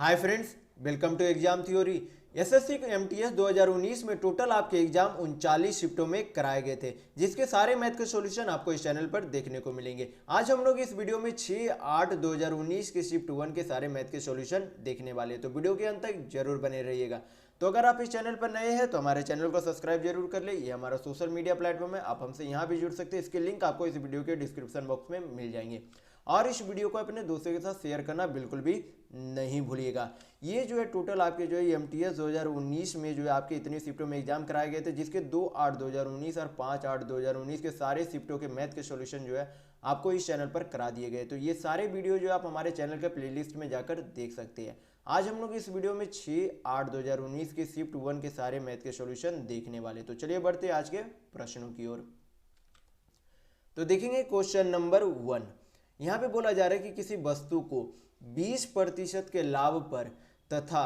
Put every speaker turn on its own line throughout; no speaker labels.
Hi friends, welcome to exam theory. SSC MTS 2019 में total आपके exam 39 शिफ्टों में कराए गए थे, जिसके सारे मैथ के सॉल्यूशन आपको इस चैनल पर देखने को मिलेंगे। आज हम लोग इस वीडियो में 6-8-2019 के शिफ्ट 1 के सारे मैथ के सॉल्यूशन देखने वाले हैं, तो वीडियो के अंत तक जरूर बने रहिएगा। तो अगर आप इस चैनल पर नए हैं तो हमारे चैनल को सब्सक्राइब जरूर कर ले। ये हमारा सोशल मीडिया प्लेटफॉर्म है, आप हमसे यहाँ भी जुड़ सकते हैं। इसके लिंक आपको इस वीडियो के डिस्क्रिप्शन बॉक्स में मिल जाएंगे। और इस वीडियो को अपने दोस्तों के साथ शेयर करना बिल्कुल भी नहीं भूलिएगा। ये जो है टोटल आपके जो है एमटीएस 2019 में जो है आपके इतनी शिफ्टों में एग्जाम कराए गए थे, जिसके 2-8-2019 और 5-8-2019 के सारे शिफ्टों के मैथ के सॉल्यूशन जो है आपको इस चैनल पर करा दिए गए। तो ये सारे वीडियो जो आप हमारे चैनल के प्लेलिस्ट में जाकर देख सकते हैं। आज हम लोग इस वीडियो में 6-8-2019 के शिफ्ट 1 के सारे मैथ के सॉल्यूशन देखने वाले। तो चलिए बढ़ते हैं आज के प्रश्नों की ओर। तो देखेंगे क्वेश्चन नंबर 1। यहाँ पे बोला जा रहा है कि किसी वस्तु को 20% के लाभ पर तथा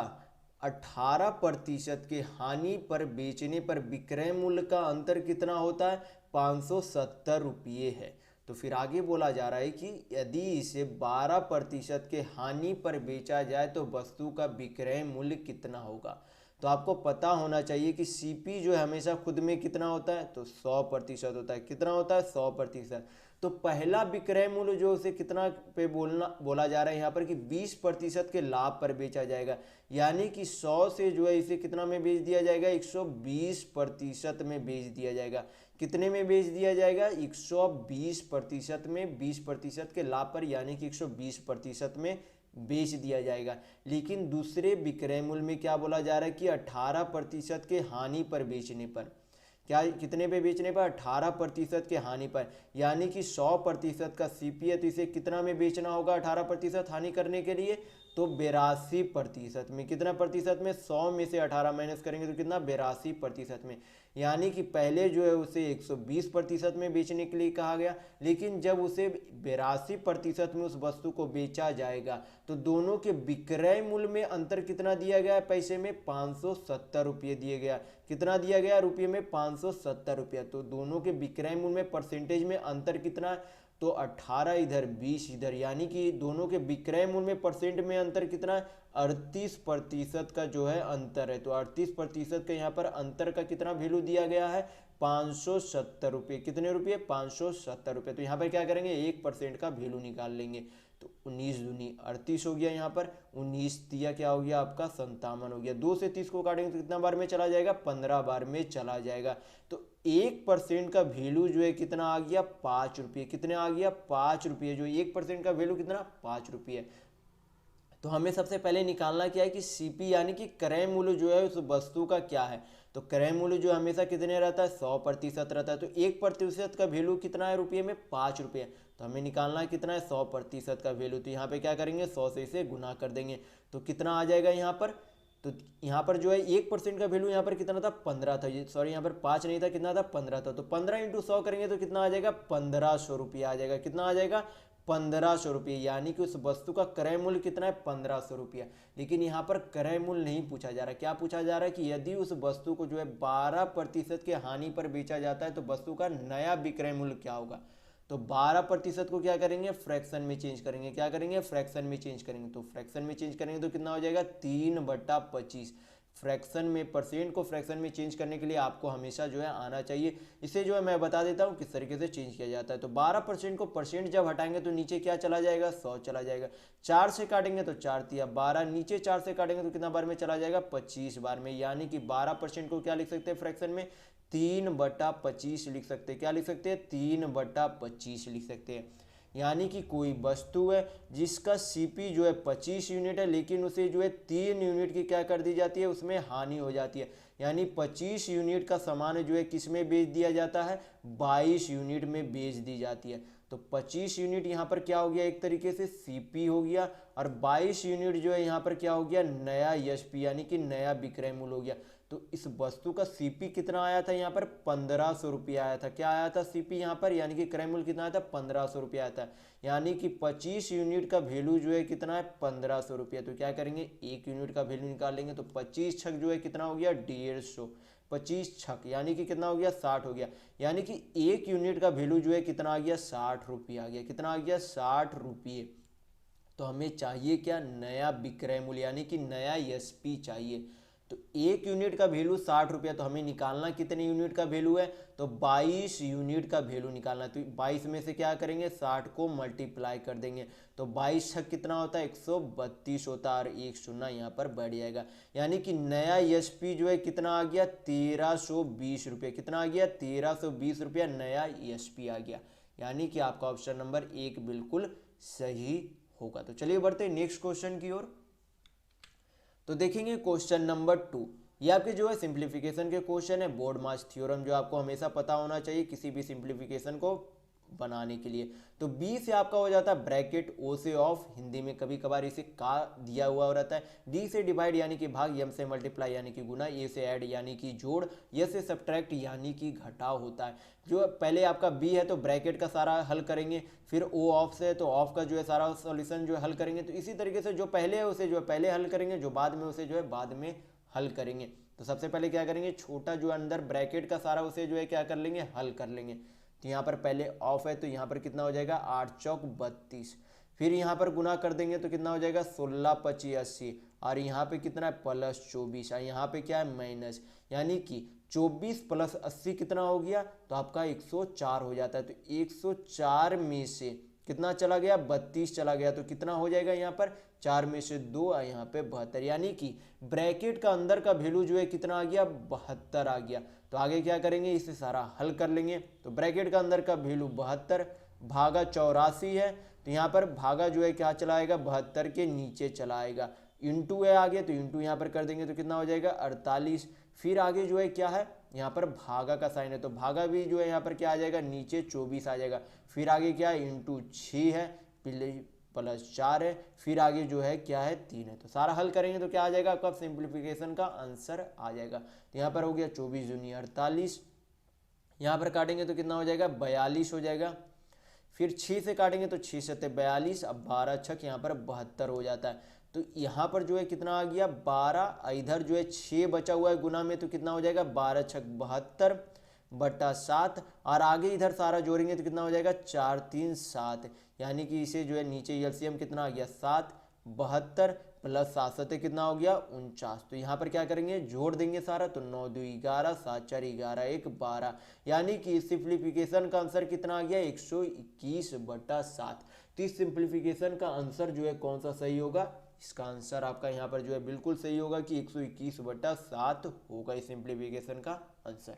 18% के हानि पर बेचने पर विक्रय मूल्य का अंतर कितना होता है? 570 रुपये है। तो फिर आगे बोला जा रहा है कि यदि इसे 12% के हानि पर बेचा जाए तो वस्तु का विक्रय मूल्य कितना होगा। तो आपको पता होना चाहिए कि सीपी जो है हमेशा खुद में कितना होता है, तो 100% होता है। कितना होता है? 100%। तो पहला विक्रय मूल्य जो उसे कितना पे बोला जा रहा है यहाँ पर कि 20% के लाभ पर बेचा जाएगा, यानी कि 100 से जो है इसे कितना में बेच दिया जाएगा? 120% में बेच दिया जाएगा। कितने में बेच दिया जाएगा? 120% में, 20% के लाभ पर, यानी कि 120% में बेच दिया जाएगा। लेकिन दूसरे विक्रय मूल्य में क्या बोला जा रहा है कि 18% के हानि पर बेचने पर, क्या कितने पे बेचने पर? 18% के हानि पर, यानी कि 100% का सीपी है तो इसे कितना में बेचना होगा 18% हानि करने के लिए? तो 82% में। कितना प्रतिशत में? 100 में से 18 माइनस करेंगे तो कितना? 82% में। यानी कि पहले जो है उसे 120% में बेचने के लिए कहा गया, लेकिन जब उसे 82% में उस वस्तु को बेचा जाएगा तो दोनों के विक्रय मूल्य में अंतर कितना दिया गया है? पैसे में 570 रुपये दिए गया। कितना दिया गया? रुपये में 570 रुपया। तो दोनों के विक्रय मूल्य में परसेंटेज में अंतर कितना है? तो 18 इधर, 20 इधर, यानी कि दोनों के विक्रय मूल्य में परसेंट में अंतर कितना है? 38% का जो है अंतर है। तो 38% का यहाँ पर अंतर का कितना वैल्यू दिया गया है? 570 रुपये। कितने रुपये? 570 रुपये। तो यहाँ पर क्या करेंगे? 1% का वैल्यू निकाल लेंगे। तो 19 दूनी 38 हो गया। यहाँ पर 19 दिया क्या हो गया आपका? 57 हो गया। 2 से 30 को काटेंगे तो कितना बार में चला जाएगा? 15 बार में चला जाएगा। तो 1% का वैल्यू जो है कितना आ गया? 5 रुपये। कितने आ गया? 5 रुपये। जो 1% का वैल्यू कितना? 5 रुपये। तो हमें सबसे पहले निकालना क्या है कि सीपी यानी कि क्रय मूल्य जो है उस वस्तु का क्या है। तो क्रय मूल्य जो हमेशा कितने रहता है? 100% रहता है। तो 1% का वैल्यू कितना है रुपये में? 5 रुपये। तो हमें निकालना कितना है? 100% का वैल्यू। तो यहाँ पे क्या करेंगे? 100 से इसे गुना कर देंगे तो कितना आ जाएगा यहाँ पर? तो यहाँ पर जो है 1% का वैल्यू यहाँ पर कितना था? 15 था। ये सॉरी, यहाँ पर 5 नहीं था, कितना था? 15 था। तो 15 इंटू 100 करेंगे तो कितना आ जाएगा? 1500 रुपये आ जाएगा। कितना आ जाएगा? 1500 रुपये। यानी कि उस वस्तु का क्रय मूल्य कितना है? 1500 रुपया। लेकिन यहाँ पर क्रय मूल्य नहीं पूछा जा रहा। क्या पूछा जा रहा है कि यदि उस वस्तु को जो है 12% के हानि पर बेचा जाता है तो वस्तु का नया विक्रय मूल्य क्या होगा। तो 12% को क्या करेंगे? फ्रैक्शन में चेंज करेंगे। क्या करेंगे? फ्रैक्शन में चेंज करेंगे। तो फ्रैक्शन में चेंज करेंगे तो कितना हो जाएगा? 3/25। फ्रैक्शन में, परसेंट को फ्रैक्शन में चेंज करने के लिए आपको हमेशा जो है आना चाहिए। इसे जो है मैं बता देता हूँ किस तरीके से चेंज किया जाता है। तो 12% को परसेंट जब हटाएंगे तो नीचे क्या चला जाएगा? 100 चला जाएगा। 4 से काटेंगे तो 4 तिया 12, नीचे 4 से काटेंगे तो कितना बार में चला जाएगा? 25 बार में। यानी कि 12% को क्या लिख सकते हैं फ्रैक्शन में? 3/25 लिख सकते हैं। क्या लिख सकते हैं? 3/25 लिख सकते हैं। यानी कि कोई वस्तु है जिसका सीपी जो है 25 यूनिट है, लेकिन उसे जो है 3 यूनिट की क्या कर दी जाती है? उसमें हानि हो जाती है। यानी 25 यूनिट का सामान जो है किस में बेच दिया जाता है? 22 यूनिट में बेच दी जाती है। तो 25 यूनिट यहाँ पर क्या हो गया? एक तरीके से सीपी हो गया, और 22 यूनिट जो है यहाँ पर क्या हो गया? नया एसपी यानी कि नया विक्रय मूल्य हो गया। तो इस वस्तु का सीपी कितना आया था यहाँ पर? 1500 रुपया आया था। क्या आया था सीपी यहाँ पर? यानी कि क्रय मूल्य कितना आया था? 1500 रुपया आया था। यानी कि 25 यूनिट का वैल्यू जो है कितना है? 1500 रुपया। तो क्या करेंगे? 1 यूनिट का वैल्यू निकाल लेंगे। तो 25 छक जो है कितना हो गया? 150। 25 छक यानी कि कितना हो गया? 60 हो गया। यानी कि 1 यूनिट का वैल्यू जो है कितना आ गया? 60 रुपये आ गया। कितना आ गया? 60 रुपये। तो हमें चाहिए क्या, नया विक्रय मूल्य यानी कि नया एसपी चाहिए। तो 1 यूनिट का वैल्यू 60 रुपया, तो हमें निकालना कितने यूनिट का वैल्यू है, तो 22 यूनिट का वैल्यू निकालना। तो 22 में से क्या करेंगे, 60 को मल्टीप्लाई कर देंगे, तो 22 छक कितना होता है, 132 होता है, और एक शून्य यहाँ पर बढ़ जाएगा। यानी कि नया एसपी जो है कितना आ गया, 1320 रुपये। कितना आ गया, 1320 रुपया नया एसपी आ गया। यानी कि आपका ऑप्शन नंबर 1 बिल्कुल सही होगा। तो चलिए बढ़ते हैं नेक्स्ट क्वेश्चन की ओर। तो देखेंगे क्वेश्चन नंबर 2। ये आपके जो है सिंप्लीफिकेशन के क्वेश्चन है, बोर्ड मास थ्योरम जो आपको हमेशा पता होना चाहिए किसी भी सिंप्लीफिकेशन को बनाने के लिए। तो बी से आपका हो जाता है ब्रैकेट, ओ से ऑफ, हिंदी में कभी कभार इसे का दिया हुआ रहता है, डी से डिवाइड यानी कि भाग, एम से मल्टीप्लाई यानी कि गुना, ए से ऐड यानी कि जोड़, ए से सब्ट्रैक्ट यानी कि घटाव होता है। जो पहले आपका बी है तो ब्रैकेट का सारा हल करेंगे, फिर ओ ऑफ से तो ऑफ का जो है सारा सॉल्यूशन जो है हल करेंगे। तो इसी तरीके से जो पहले है उसे जो है पहले हल करेंगे, जो बाद में उसे जो है बाद में हल करेंगे। तो सबसे पहले क्या करेंगे, छोटा जो अंदर ब्रैकेट का सारा उसे जो है क्या कर लेंगे, हल कर लेंगे। तो यहाँ पर पहले ऑफ है तो यहाँ पर कितना हो जाएगा, 8 चौक 32, फिर यहाँ पर गुना कर देंगे तो कितना हो जाएगा, 16 25 80, और यहाँ पे कितना है प्लस 24, और यहाँ पे क्या है माइनस, यानी कि 24 प्लस 80 कितना हो गया, तो आपका 104 हो जाता है। तो 104 में से कितना चला गया, 32 चला गया, तो कितना हो जाएगा यहाँ पर 4 में से 2, और यहाँ पे 72, यानी कि ब्रैकेट का अंदर का वैल्यू जो है कितना आ गया, 72 आ गया। तो आगे क्या करेंगे, इसे सारा हल कर लेंगे। तो ब्रैकेट का अंदर का वैल्यू 72 भागा 84 है, तो यहाँ पर भागा जो है क्या चलाएगा, 72 के नीचे चलाएगा, इंटू है आगे, तो इंटू यहाँ पर कर देंगे तो कितना हो जाएगा 48। फिर आगे जो है क्या है, यहाँ पर भागा का साइन है, तो भागा भी जो है यहाँ पर क्या आ जाएगा, नीचे 24 आ जाएगा। फिर आगे क्या है, इंटू 6 है, प्लस 4 है, फिर आगे जो है क्या है 3 है। तो सारा हल करेंगे तो क्या आ जाएगा, आपका सिंप्लीफिकेशन का आंसर आ जाएगा। तो यहाँ पर हो गया 24 दूनी 48, यहाँ पर काटेंगे तो कितना हो जाएगा, 42 हो जाएगा। फिर 6 से काटेंगे तो 6 सत्ते 42, अब 12 छक यहाँ पर 72 हो जाता है। तो यहाँ पर जो है कितना आ गया 12, इधर जो है 6 बचा हुआ है गुना में, तो कितना हो जाएगा 12 छक 72 बटा 7, और आगे इधर सारा जोड़ेंगे तो कितना हो जाएगा 4 3 7, यानी कि इसे जो है नीचे एलसीएम कितना आ गया 7, 72 प्लस 7 सत्ते कितना हो गया 49। तो यहाँ पर क्या करेंगे, जोड़ देंगे सारा, तो 9 2 11, 7 4 11 1 12, यानी कि सिंप्लीफिकेशन का आंसर कितना आ गया 121 बटा 7। तो इस सिंप्लीफिकेशन का आंसर जो है कौन सा सही होगा, इसका आंसर आपका यहाँ पर जो है बिल्कुल सही होगा कि 121 बटा 7 होगा इस सिंप्लीफिकेशन का आंसर।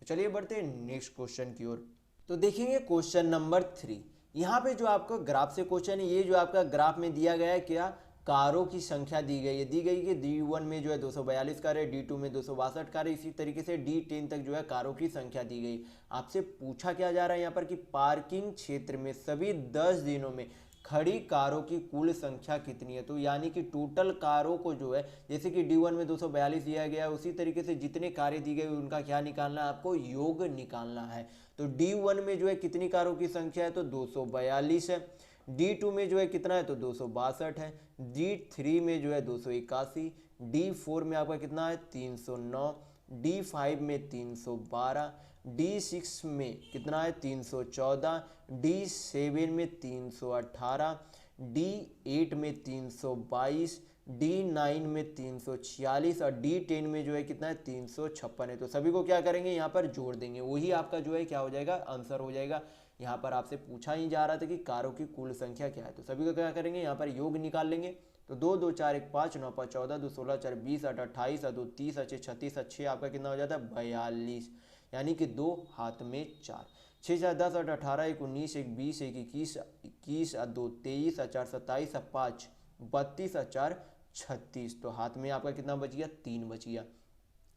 तो चलिए बढ़ते हैं नेक्स्ट क्वेश्चन की ओर। तो देखेंगे क्वेश्चन नंबर 3। यहाँ पे जो आपका ग्राफ से क्वेश्चन है, ये जो आपका ग्राफ में दिया गया है क्या, कारों की संख्या दी गई है, दी गई कि D1 में जो है 242 कार है, D2 में 262 कार है, इसी तरीके से D10 तक जो है कारों की संख्या दी गई। आपसे पूछा क्या जा रहा है यहाँ पर कि पार्किंग क्षेत्र में सभी 10 दिनों में खड़ी कारों की कुल संख्या कितनी है। तो यानी कि टोटल कारों को जो है, जैसे कि D1 में 242 दिया गया, उसी तरीके से जितने कारें दी गई उनका क्या निकालना है, आपको योग निकालना है। तो D1 में जो है कितनी कारों की संख्या है, तो 242 है। D2 में जो है कितना है, तो 262 है। D3 में जो है 281, D4 में आपका कितना है 309, D5 में 312, D6 में कितना है 314, D7 में 318, D8 में 322, D9 में 346, और D10 में जो है कितना है 356 है। तो सभी को क्या करेंगे, यहाँ पर जोड़ देंगे, वही आपका जो है क्या हो जाएगा, आंसर हो जाएगा। यहाँ पर आपसे पूछा ही जा रहा था कि कारों की कुल संख्या क्या है, तो सभी को क्या करेंगे, यहाँ पर योग निकाल लेंगे। तो 2 2 4 1 5 9 5 14 2 16 4 20 8 28 2 30 अच्छे 36 अच्छे आपका कितना हो जाता है 42, यानी कि 2 हाथ में 4, 6 4 10 8 18 1 19 1 20 1 21 21 2 23 4 27 5 32 4 36। तो हाथ में आपका कितना बच गया 3 बच गया।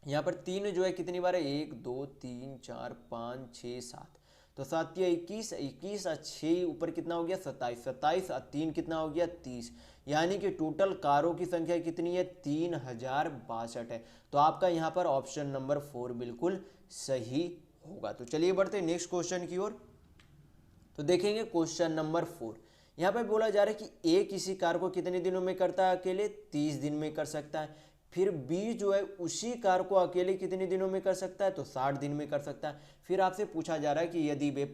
यहाँ पर 3 जो है कितनी बार है 1 2 3 4 5 6 7, तो 7 21 21 और 6 ऊपर कितना हो गया 27, 27 और 3 कितना हो गया 30, यानी कि टोटल कारों की संख्या कितनी है 3062 है। तो आपका यहाँ पर ऑप्शन नंबर 4 बिल्कुल सही होगा। तो चलिए बढ़ते हैं नेक्स्ट क्वेश्चन की ओर। तो देखेंगे क्वेश्चन नंबर 4। यहाँ पर बोला जा रहा है कि ए किसी कार को कितने दिनों में करता है, अकेले 30 दिन में कर सकता है। फिर बी जो है उसी कार्य को अकेले कितने दिनों में कर सकता है, तो 60 दिन में कर सकता है। फिर आपसे पूछा जा रहा है कि यदि वे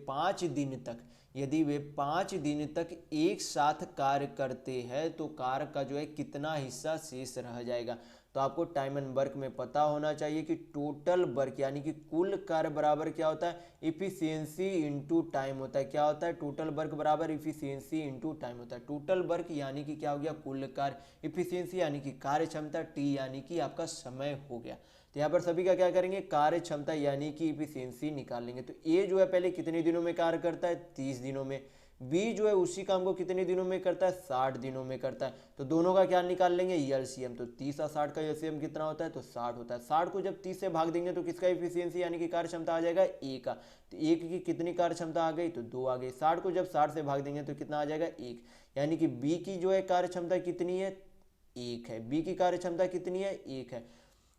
5 दिन तक एक साथ कार्य करते हैं तो कार्य का जो है कितना हिस्सा शेष रह जाएगा। तो आपको टाइम एंड वर्क में पता होना चाहिए कि टोटल वर्क यानी कि कुल कार्य बराबर क्या होता है, इफिशियंसी इंटू टाइम होता है। क्या होता है, टोटल वर्क बराबर इफिशियंसी इंटू टाइम होता है। टोटल वर्क यानी कि क्या हो गया, कुल कार्य, इफिशियंसी यानी कि कार्य क्षमता, टी यानी कि आपका समय हो गया। तो यहाँ पर सभी का क्या करेंगे, कार्य क्षमता यानी कि इफिशियंसी निकाल लेंगे। तो ए जो है पहले कितने दिनों में कार्य करता है, 30 दिनों में। बी जो है उसी काम को कितने दिनों में करता है, 60 दिनों में करता है। तो दोनों का क्या निकाल लेंगे, एलसीएम। तो 30 और 60 का एलसीएम कितना होता है, तो 60 होता है। 60 को जब 30 से भाग देंगे तो किसका इफिशियंसी यानी कि कार्य क्षमता आ जाएगा, ए का। तो एक की कितनी कार्य क्षमता आ गई, तो 2 आ गई। 60 को जब 60 से भाग देंगे तो कितना आ जाएगा, 1। यानी कि बी की जो है कार्य क्षमता कितनी है, 1 है। बी की कार्य क्षमता कितनी है, 1 है।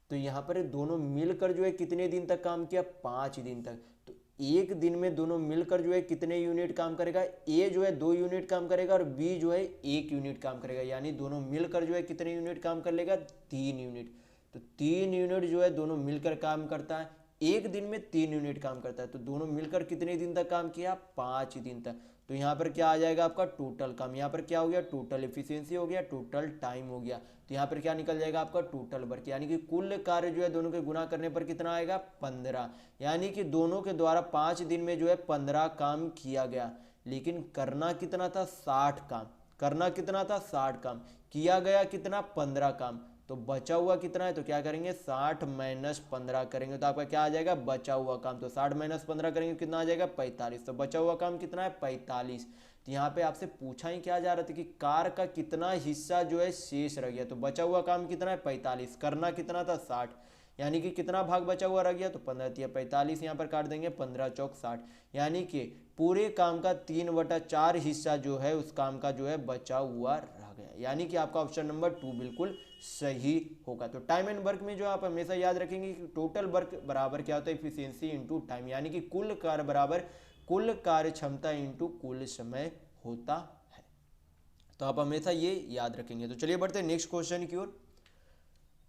तो यहाँ पर दोनों मिलकर जो है कितने दिन तक काम किया, 5 दिन तक। तो एक दिन में दोनों मिलकर जो है कितने यूनिट काम करेगा, ए जो है 2 यूनिट काम करेगा और बी जो है 1 यूनिट काम करेगा। यानी दोनों मिलकर जो है कितने यूनिट काम कर लेगा, 3 यूनिट। तो 3 यूनिट जो है दोनों मिलकर काम करता है। एक दिन में 3 यूनिट काम करता है। तो दोनों मिलकर कितने दिन तक काम किया, 5 दिन तक। तो यहाँ पर क्या आ जाएगा आपका टोटल काम। यहाँ पर क्या हो गया, टोटल एफिशिएंसी हो गया, टोटल टाइम हो गया। तो यहाँ पर क्या निकल जाएगा आपका टोटल वर्क यानी कि कुल कार्य जो है दोनों के गुना करने पर कितना आएगा, 15। यानी कि दोनों के द्वारा 5 दिन में जो है 15 काम किया गया। लेकिन करना कितना था, 60 काम। करना कितना था, 60 काम। किया गया कितना, 15 काम। तो बचा हुआ कितना है, तो क्या करेंगे, 60 माइनस 15 करेंगे तो आपका क्या आ जाएगा, बचा हुआ काम। तो 60 माइनस 15 करेंगे कितना आ जाएगा, 45। तो बचा हुआ काम कितना है, 45। तो यहाँ पे आपसे पूछा ही क्या जा रहा था कि कार का कितना हिस्सा जो है शेष रह गया। तो बचा हुआ काम कितना है, 45। करना कितना था, 60। यानी कि कितना भाग बचा हुआ रह गया, तो 15 45 यहाँ पर काट देंगे, 15 चौक 60। यानी कि पूरे काम का 3/4 हिस्सा जो है उस काम का जो है बचा हुआ रह गया। यानी कि आपका ऑप्शन नंबर 2 बिल्कुल सही होगा। तो टाइम एंड वर्क में जो आप हमेशा याद रखेंगे कि टोटल वर्क बराबर क्या होता है, इफिशियंसी इंटू टाइम। यानी कि कुल कार्य बराबर कुल कार्य क्षमता इंटू कुल समय होता है। तो आप हमेशा ये याद रखेंगे। तो चलिए बढ़ते हैं नेक्स्ट क्वेश्चन की ओर।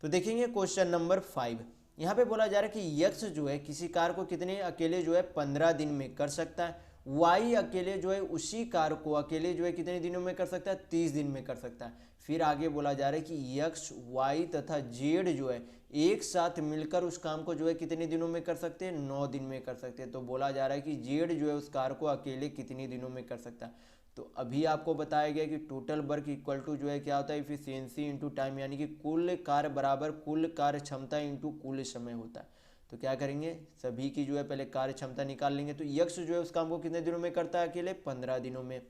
तो देखेंगे क्वेश्चन नंबर 5। यहाँ पे बोला जा रहा है कि यक्स जो है किसी कार्य को कितने अकेले जो है 15 दिन में कर सकता है। वाई अकेले जो है उसी कार्य को अकेले जो है कितने दिनों में कर सकता है, 30 दिन में कर सकता है। फिर आगे बोला जा रहा है कि यक्स, वाई तथा जेड जो है एक साथ मिलकर उस काम को जो है कितने दिनों में कर सकते हैं, 9 दिन में कर सकते हैं। तो बोला जा रहा है कि जेड जो है उस कार्य को अकेले कितने दिनों में कर सकता है। तो अभी आपको बताया गया कि टोटल वर्क इक्वल टू जो है क्या होता है, इफिशियंसी इंटू टाइम। यानी कि कुल कार्य बराबर कुल कार्य क्षमता इंटू कुल समय होता है। तो क्या करेंगे, सभी की जो है पहले कार्य क्षमता निकाल लेंगे। तो यक्स जो है उस काम को कितने दिनों में करता है, अकेले 15 दिनों में।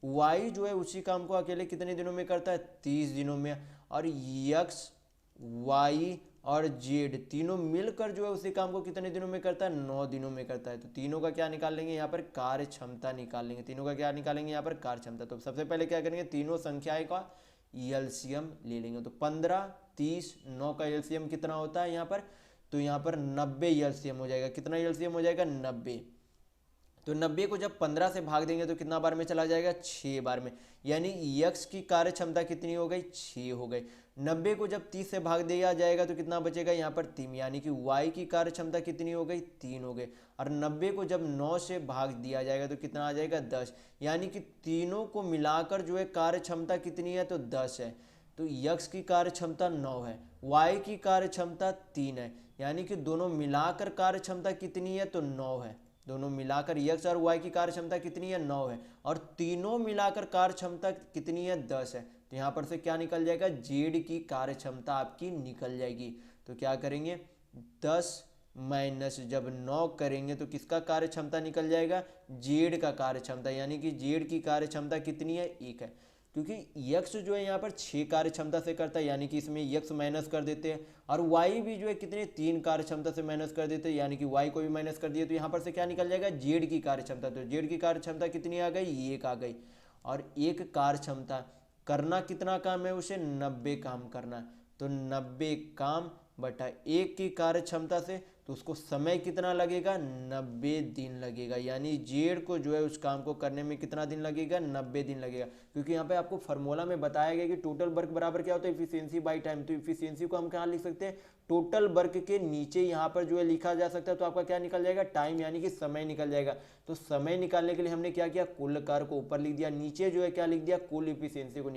वाई जो है उसी काम को अकेले कितने दिनों में करता है, 30 दिनों में। और यक्स, वाई और जेड तीनों मिलकर जो है उसी काम को कितने दिनों में करता है, 9 दिनों में करता है। तो तीनों का क्या निकाल लेंगे, यहाँ पर कार्य क्षमता निकाल लेंगे। तीनों का क्या निकालेंगे, यहाँ पर कार्य क्षमता। तो सबसे पहले क्या करेंगे, तीनों संख्याएं का एलसीएम ले लेंगे। तो 15, 30, 9 का एलसीएम कितना होता है यहाँ पर, तो यहाँ पर 90 एलसीएम हो जाएगा। कितना एलसीएम हो जाएगा, 90। तो 90 को जब 15 से भाग देंगे तो कितना बार में चला जाएगा, 6 बार में। यानी यक्स की कार्य क्षमता कितनी हो गई, 6 हो गई। 90 को जब 30 से भाग दिया जाएगा तो कितना बचेगा, यहाँ पर 3। यानी कि वाई की कार्य क्षमता कितनी हो गई, 3 हो गई। और 90 को जब 9 से भाग दिया जाएगा तो कितना आ जाएगा, 10। यानी कि तीनों को मिलाकर जो है कार्य क्षमता कितनी है, तो 10 है। तो यक्स की कार्य क्षमता 9 है, वाई की कार्य क्षमता 3 है। यानी कि दोनों मिलाकर कार्य क्षमता कितनी है, तो 9 है। दोनों मिलाकर यक्स और वाई की कार्य क्षमता कितनी है, 9 है। और तीनों मिलाकर कार्य क्षमता कितनी है, 10 है। तो यहाँ पर से क्या निकल जाएगा, जेड की कार्य क्षमता आपकी निकल जाएगी। तो क्या करेंगे, 10 माइनस जब 9 करेंगे तो किसका कार्य क्षमता निकल जाएगा, जेड का कार्य क्षमता। यानी कि जेड की कार्य क्षमता कितनी है, 1 है। क्योंकि यक्स जो है यहाँ पर 6 कार्य क्षमता से करता है, यानी कि इसमें यक्स माइनस कर देते हैं। और वाई भी जो है कितने, 3 कार्य क्षमता से माइनस कर देते हैं, यानी कि वाई को भी माइनस कर दिए। तो यहाँ पर से क्या निकल जाएगा, जेड की कार्य क्षमता। तो जेड की कार्य क्षमता कितनी आ गई, 1 आ गई। और 1 कार्य क्षमता करना कितना काम है, उसे 90 काम करना। तो 90 काम बटा 1 की कार्य क्षमता से, तो उसको समय कितना लगेगा, 90 दिन लगेगा। यानी जेड को जो है उस काम को करने में कितना दिन लगेगा, 90 दिन लगेगा। क्योंकि यहाँ पे आपको फार्मूला में बताया गया कि टोटल वर्क बराबर क्या होता है, इफिशियंसी बाई टाइम। तो इफिशियंसी को हम कहाँ लिख सकते हैं, टोटल वर्क के नीचे यहाँ पर जो है लिखा जा सकता है। तो आपका क्या निकल जाएगा, टाइम, यानी कि समय निकल जाएगा। तो समय निकालने के लिए हमने क्या किया, कुल कार्य को ऊपर लिख दिया, नीचे जो है क्या लिख दिया, कुल इफिशियंसी को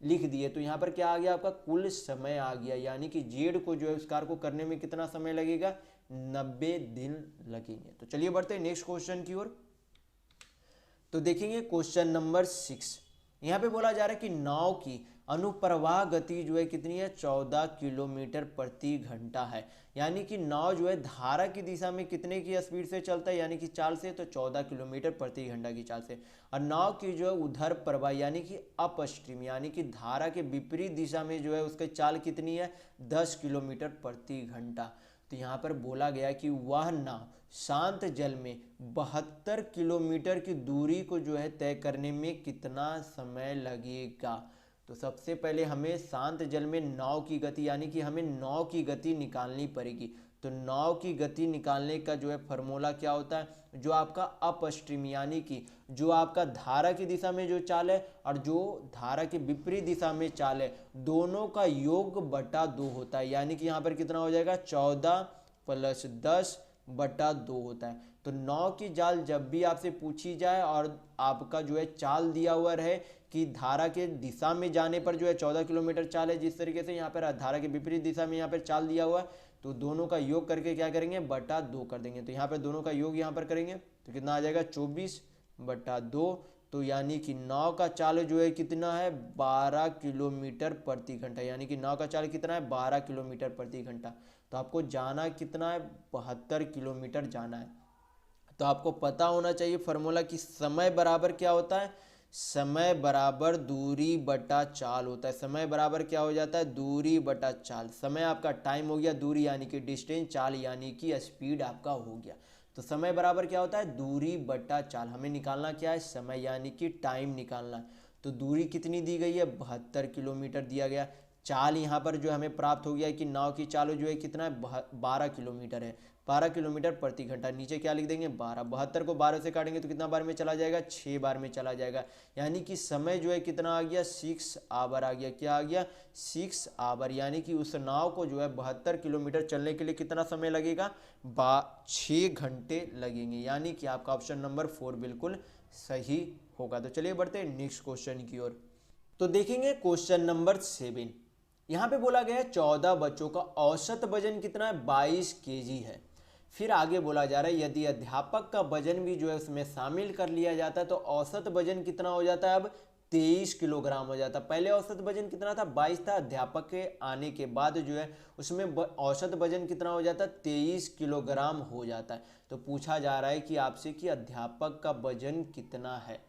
लिख दिए। तो यहाँ पर क्या आ गया, आपका कुल समय आ गया। यानी कि जेड को जो है उस कार्य को करने में कितना समय लगेगा, 90 दिन लगेंगे। तो चलिए बढ़ते हैं नेक्स्ट क्वेश्चन की ओर। तो देखेंगे क्वेश्चन नंबर 6। यहाँ पे बोला जा रहा है कि नाव की अनुप्रवाह गति जो है कितनी है, 14 किलोमीटर प्रति घंटा है। यानी कि नाव जो है धारा की दिशा में कितने की स्पीड से चलता है, यानी कि चाल से, तो 14 किलोमीटर प्रति घंटा की चाल से। और नाव की जो है उधर प्रवाह यानी कि अपस्ट्रीम, यानी कि धारा के विपरीत दिशा में जो है उसकी चाल कितनी है, 10 किलोमीटर प्रति घंटा। तो यहाँ पर बोला गया कि वह नाव शांत जल में 72 किलोमीटर की दूरी को जो है तय करने में कितना समय लगेगा। तो सबसे पहले हमें शांत जल में नाव की गति, यानी कि हमें नाव की गति निकालनी पड़ेगी। तो नाव की गति निकालने का जो है फॉर्मूला क्या होता है, जो आपका अपस्ट्रीम यानी कि जो आपका धारा की दिशा में जो चाल है और जो धारा के विपरीत दिशा में चाल है, दोनों का योग बटा 2 होता है। यानी कि यहाँ पर कितना हो जाएगा, 14 + 10 बटा 2 होता है। तो नाव की चाल जब भी आपसे पूछी जाए और आपका जो है चाल दिया हुआ रहे कि धारा के दिशा में जाने पर जो है 14 किलोमीटर चाल है, जिस तरीके से यहाँ पर धारा के विपरीत दिशा में यहाँ पर चाल दिया हुआ है, तो दोनों का योग करके क्या करेंगे, बटा 2 कर देंगे। तो यहाँ पर दोनों का योग यहाँ पर करेंगे तो कितना आ जाएगा, 24 बटा 2। तो यानी कि नाव का चाल जो है कितना है, 12 किलोमीटर प्रति घंटा। यानी कि नाव का चाल कितना है, 12 किलोमीटर प्रति घंटा। तो आपको जाना कितना है, 72 किलोमीटर जाना है। तो आपको पता होना चाहिए फॉर्मूला कि समय बराबर क्या होता है, समय बराबर दूरी बटा चाल होता है। समय बराबर क्या हो जाता है, दूरी बटा चाल। समय आपका टाइम हो गया, दूरी यानी कि डिस्टेंस, चाल यानी कि स्पीड आपका हो गया। तो समय बराबर क्या होता है, दूरी बटा चाल। हमें निकालना क्या है, समय यानी कि टाइम निकालना है। तो दूरी कितनी दी गई है, 72 किलोमीटर दिया गया। चाल यहाँ पर जो हमें प्राप्त हो गया है कि नाव की चाल जो है कितना है, 12 किलोमीटर है, 12 किलोमीटर प्रति घंटा। नीचे क्या लिख देंगे, 12। 72 को 12 से काटेंगे तो कितना बार में चला जाएगा, 6 बार में चला जाएगा। यानी कि समय जो है कितना आ गया, 6 आवर आ गया। क्या आ गया, 6 आवर। यानी कि उस नाव को जो है 72 किलोमीटर चलने के लिए कितना समय लगेगा, 6 घंटे लगेंगे। यानी कि आपका ऑप्शन नंबर 4 बिल्कुल सही होगा। तो चलिए बढ़ते हैं नेक्स्ट क्वेश्चन की ओर। तो देखेंगे क्वेश्चन नंबर 7। यहाँ पे बोला गया है 14 बच्चों का औसत वजन कितना है, 22 केजी है। फिर आगे बोला जा रहा है यदि अध्यापक का वजन भी जो है उसमें शामिल कर लिया जाता है तो औसत वजन कितना हो जाता है, अब 23 किलोग्राम हो जाता है। पहले औसत वजन कितना था, 22 था। अध्यापक के आने के बाद जो है उसमें औसत वजन कितना हो जाता है, 23 किलोग्राम हो जाता है। तो पूछा जा रहा है कि आपसे कि अध्यापक का वजन कितना है।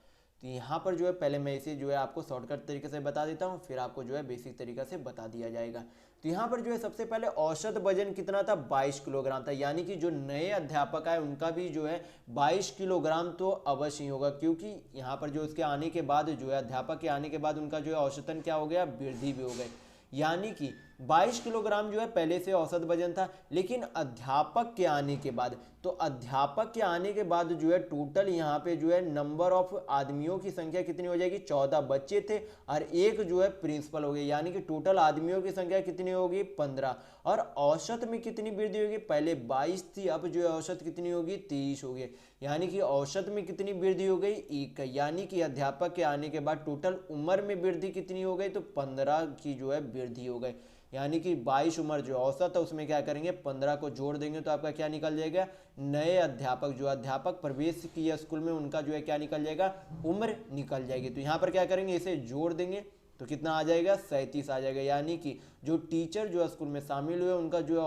तो यहाँ पर जो है पहले मैं इसे जो है आपको शॉर्टकट तरीके से बता देता हूँ, फिर आपको जो है बेसिक तरीका से बता दिया जाएगा। तो यहाँ पर जो है सबसे पहले औसत वजन कितना था, 22 किलोग्राम था। यानी कि जो नए अध्यापक आए उनका भी जो है 22 किलोग्राम तो अवश्य ही होगा, क्योंकि यहाँ पर जो उसके आने के बाद जो है अध्यापक के आने के बाद उनका जो है औसतन क्या हो गया, वृद्धि भी हो गई। यानी कि 22 किलोग्राम जो है पहले से औसत वजन था, लेकिन अध्यापक के आने के बाद, तो अध्यापक के आने के बाद जो है टोटल यहाँ पे जो है नंबर ऑफ आदमियों की संख्या कितनी हो जाएगी, 14 बच्चे थे और एक जो है प्रिंसिपल हो गए। यानी कि टोटल आदमियों की संख्या कितनी होगी, 15। और औसत में कितनी वृद्धि होगी, पहले 22 थी, अब जो है औसत कितनी होगी, 23 होगी। यानी कि औसत में कितनी वृद्धि हो गई, 1। यानी कि अध्यापक के आने के बाद टोटल उम्र में वृद्धि कितनी हो गई, तो 15 की जो है वृद्धि हो गई। यानी कि 22 उम्र जो औसत है उसमें क्या करेंगे, 15 को जोड़ देंगे तो आपका क्या निकल जाएगा, नए अध्यापक जो अध्यापक प्रवेश किया स्कूल में उनका जो है क्या निकल जाएगा, उम्र निकल जाएगी। तो यहाँ पर क्या करेंगे, इसे जोड़ देंगे तो कितना आ जाएगा, 37 आ जाएगा। यानी कि जो टीचर जो स्कूल में शामिल हुए उनका जो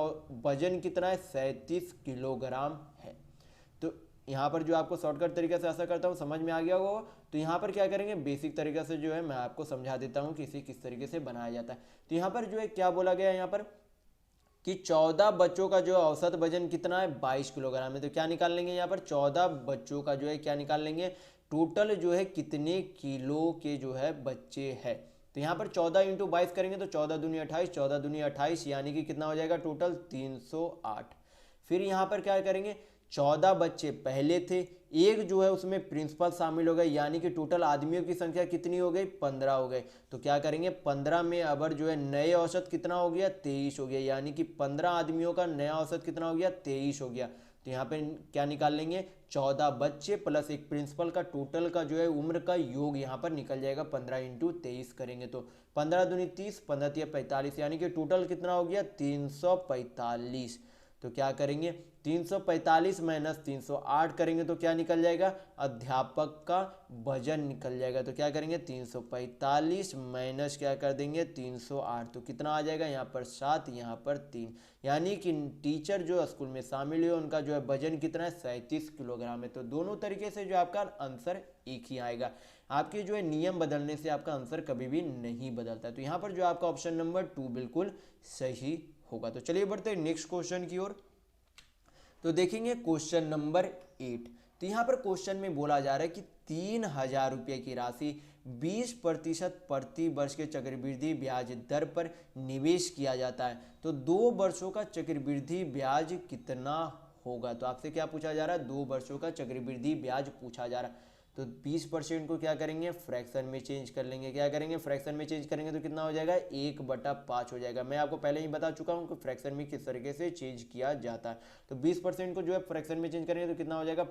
वजन कितना है, 37 किलोग्राम है। तो यहाँ पर जो आपको शॉर्टकट तरीके से आशा करता हूँ समझ में आ गया होगा। तो यहाँ पर क्या करेंगे, बेसिक तरीके से जो है मैं आपको समझा देता हूँ कि इसे किस तरीके से बनाया जाता है। तो यहाँ पर जो है क्या बोला गया है यहाँ पर कि 14 बच्चों का जो औसत वजन कितना है, 22 किलोग्राम है। तो क्या निकाल लेंगे यहाँ पर, 14 बच्चों का जो है क्या निकाल लेंगे, टोटल जो है कितने किलो के जो है बच्चे हैं। तो यहाँ पर 14 × 22 करेंगे तो 14 दूनी 28, 14 दूनी 28 यानी कि कितना हो जाएगा टोटल 308। फिर यहाँ पर क्या करेंगे, 14 बच्चे पहले थे, एक जो है उसमें प्रिंसिपल शामिल हो गए, यानी कि टोटल आदमियों की संख्या कितनी हो गई, 15 हो गए। तो क्या करेंगे, 15 में अबर जो है नए औसत कितना हो गया, 23 हो गया, यानी कि 15 आदमियों का नया औसत कितना हो गया, 23 हो गया। तो यहाँ पे क्या निकाल लेंगे, 14 बच्चे प्लस एक प्रिंसिपल का टोटल का जो है उम्र का योग यहाँ पर निकल जाएगा। 15 इंटू 23 करेंगे तो 15 दूनी 30, 15 तिया 45, यानी कि टोटल कितना हो गया, 345। तो क्या करेंगे, 345 माइनस 308 करेंगे तो क्या निकल जाएगा, अध्यापक का वजन निकल जाएगा। तो क्या करेंगे, 345 माइनस क्या कर देंगे, 308, तो कितना आ जाएगा, यहाँ पर 7, यहाँ पर 3, यानी कि टीचर जो स्कूल में शामिल हुए उनका जो है वजन कितना है, 37 किलोग्राम है। तो दोनों तरीके से जो आपका आंसर एक ही आएगा। आपके जो है नियम बदलने से आपका आंसर कभी भी नहीं बदलता। तो यहाँ पर जो आपका ऑप्शन नंबर 2 बिल्कुल सही होगा। तो चलिए बढ़ते हैं नेक्स्ट क्वेश्चन की ओर। तो देखेंगे क्वेश्चन नंबर 8। तो यहाँ पर क्वेश्चन में बोला जा रहा है कि 3,000 रुपये की राशि 20% प्रति वर्ष के चक्रवृद्धि ब्याज दर पर निवेश किया जाता है, तो 2 वर्षों का चक्रवृद्धि ब्याज कितना होगा। तो आपसे क्या पूछा जा रहा है, 2 वर्षों का चक्रवृद्धि ब्याज पूछा जा रहा है। तो 20% को क्या करेंगे, फ्रैक्शन में चेंज कर लेंगे। क्या करेंगे, फ्रैक्शन में चेंज करेंगे तो कितना हो जाएगा, 1/5 हो जाएगा। मैं आपको पहले ही बता चुका हूँ कि फ्रैक्शन में किस तरीके से चेंज किया जाता है। तो 20% को जो है फ्रैक्शन में चेंज करेंगे तो कितना हो जाएगा,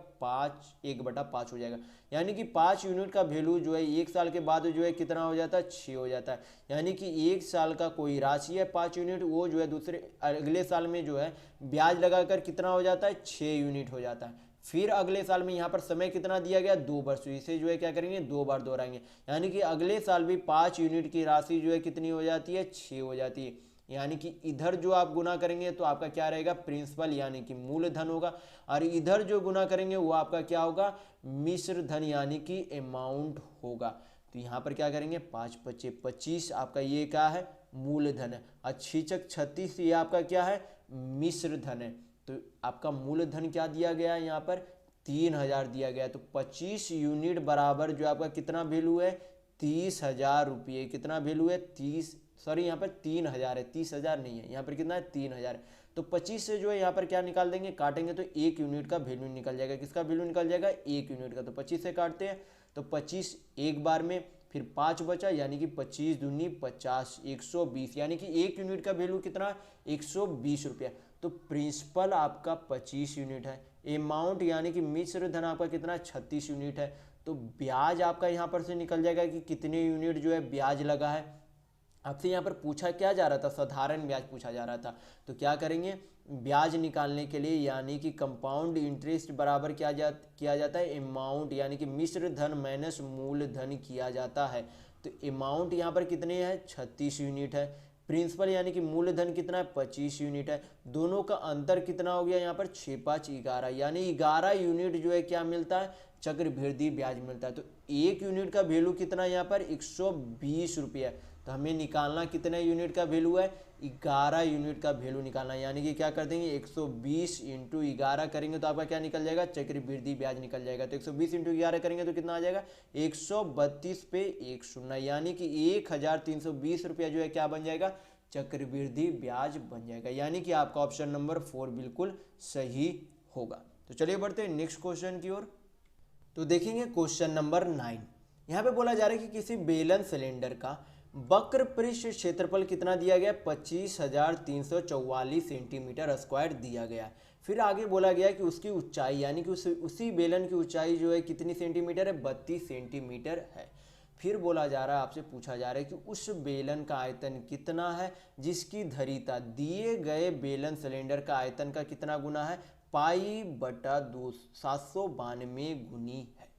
1/5 हो जाएगा। यानी कि 5 यूनिट का वैल्यू जो है 1 साल के बाद जो है कितना हो जाता है, 6 हो जाता है। यानी कि 1 साल का कोई राशि है 5 यूनिट, वो जो है दूसरे अगले साल में जो है ब्याज लगाकर कितना हो जाता है, 6 यूनिट हो जाता है। फिर अगले साल में यहाँ पर समय कितना दिया गया, 2 वर्ष, इसे जो है क्या करेंगे, 2 बार दोहराएंगे। यानी कि अगले साल भी 5 यूनिट की राशि जो है कितनी हो जाती है, 6 हो जाती है। यानी कि इधर जो आप गुना करेंगे तो आपका क्या रहेगा, प्रिंसिपल यानी कि मूलधन होगा, और इधर जो गुना करेंगे वो आपका क्या होगा, मिश्र धन यानी कि अमाउंट होगा। तो यहाँ पर क्या करेंगे, 5 × 5 = 25, आपका ये क्या है, मूलधन है। और 6 × 36 ये आपका क्या है, मिश्र धन है। तो आपका मूलधन क्या दिया गया है, यहाँ पर 3,000 दिया गया है। तो 25 यूनिट बराबर जो आपका कितना वैल्यू है, 30,000 रुपये। कितना वैल्यू है, 30, सॉरी यहाँ पर 3,000 है, 30,000 नहीं है, यहाँ पर कितना है, 3,000 है। तो 25 से जो है यहाँ पर क्या निकाल देंगे, काटेंगे तो 1 यूनिट का वैल्यू निकल जाएगा। किसका वैल्यू निकल जाएगा, 1 यूनिट का। तो 25 से काटते हैं तो 25 एक बार में, फिर 5 बचा, यानी कि 25 दूनी 50, 120, यानी कि 1 यूनिट का वैल्यू कितना, 120 रुपया। तो प्रिंसिपल आपका 25 यूनिट है, अमाउंट यानी कि मिश्र धन आपका कितना, 36 यूनिट है। तो ब्याज आपका यहाँ पर से निकल जाएगा कि कितने यूनिट जो है ब्याज लगा है। आपसे यहाँ पर पूछा क्या जा रहा था, साधारण ब्याज पूछा जा रहा था। तो क्या करेंगे, ब्याज निकालने के लिए यानी कि कंपाउंड इंटरेस्ट बराबर किया जाता है अमाउंट यानी कि मिश्र धन माइनस मूलधन किया जाता है। तो अमाउंट यहाँ पर कितने है, 36 यूनिट है। प्रिंसिपल यानी कि मूलधन कितना है, 25 यूनिट है। दोनों का अंतर कितना हो गया यहाँ पर, 6 × 5 = 11, यानी 11 यूनिट जो है क्या मिलता है, चक्रवृद्धि ब्याज मिलता है। तो 1 यूनिट का वैल्यू कितना यहाँ पर, 120 रुपये है। तो हमें निकालना कितने यूनिट का वैल्यू है, 11 यूनिट का वैल्यू निकालना। यानी कि क्या कर देंगे, 120 × 11 करेंगे तो आपका क्या निकल जाएगा, चक्रवृद्धि ब्याज निकल जाएगा। तो 120 × 11 करेंगे तो कितना आ जाएगा, 132 पे 1 शून्य, यानी कि 1,320 रुपया जो है क्या बन जाएगा, चक्रवृद्धि ब्याज बन जाएगा। यानी कि आपका ऑप्शन नंबर 4 बिल्कुल सही होगा। तो चलिए बढ़ते हैं नेक्स्ट क्वेश्चन की ओर। तो देखेंगे क्वेश्चन नंबर 9। यहाँ पे बोला जा रहा है कि किसी बेलन सिलेंडर का वक्र पृष्ठ क्षेत्रफल कितना दिया गया, 25,344 सेंटीमीटर स्क्वायर दिया गया। फिर आगे बोला गया कि उसकी ऊंचाई यानी कि उसी बेलन की ऊंचाई जो है कितनी सेंटीमीटर है, 32 सेंटीमीटर है। फिर बोला जा रहा है, आपसे पूछा जा रहा है कि उस बेलन का आयतन कितना है जिसकी धरीता दिए गए बेलन सिलेंडर का आयतन का कितना गुना है, π/2 792 गुनी है।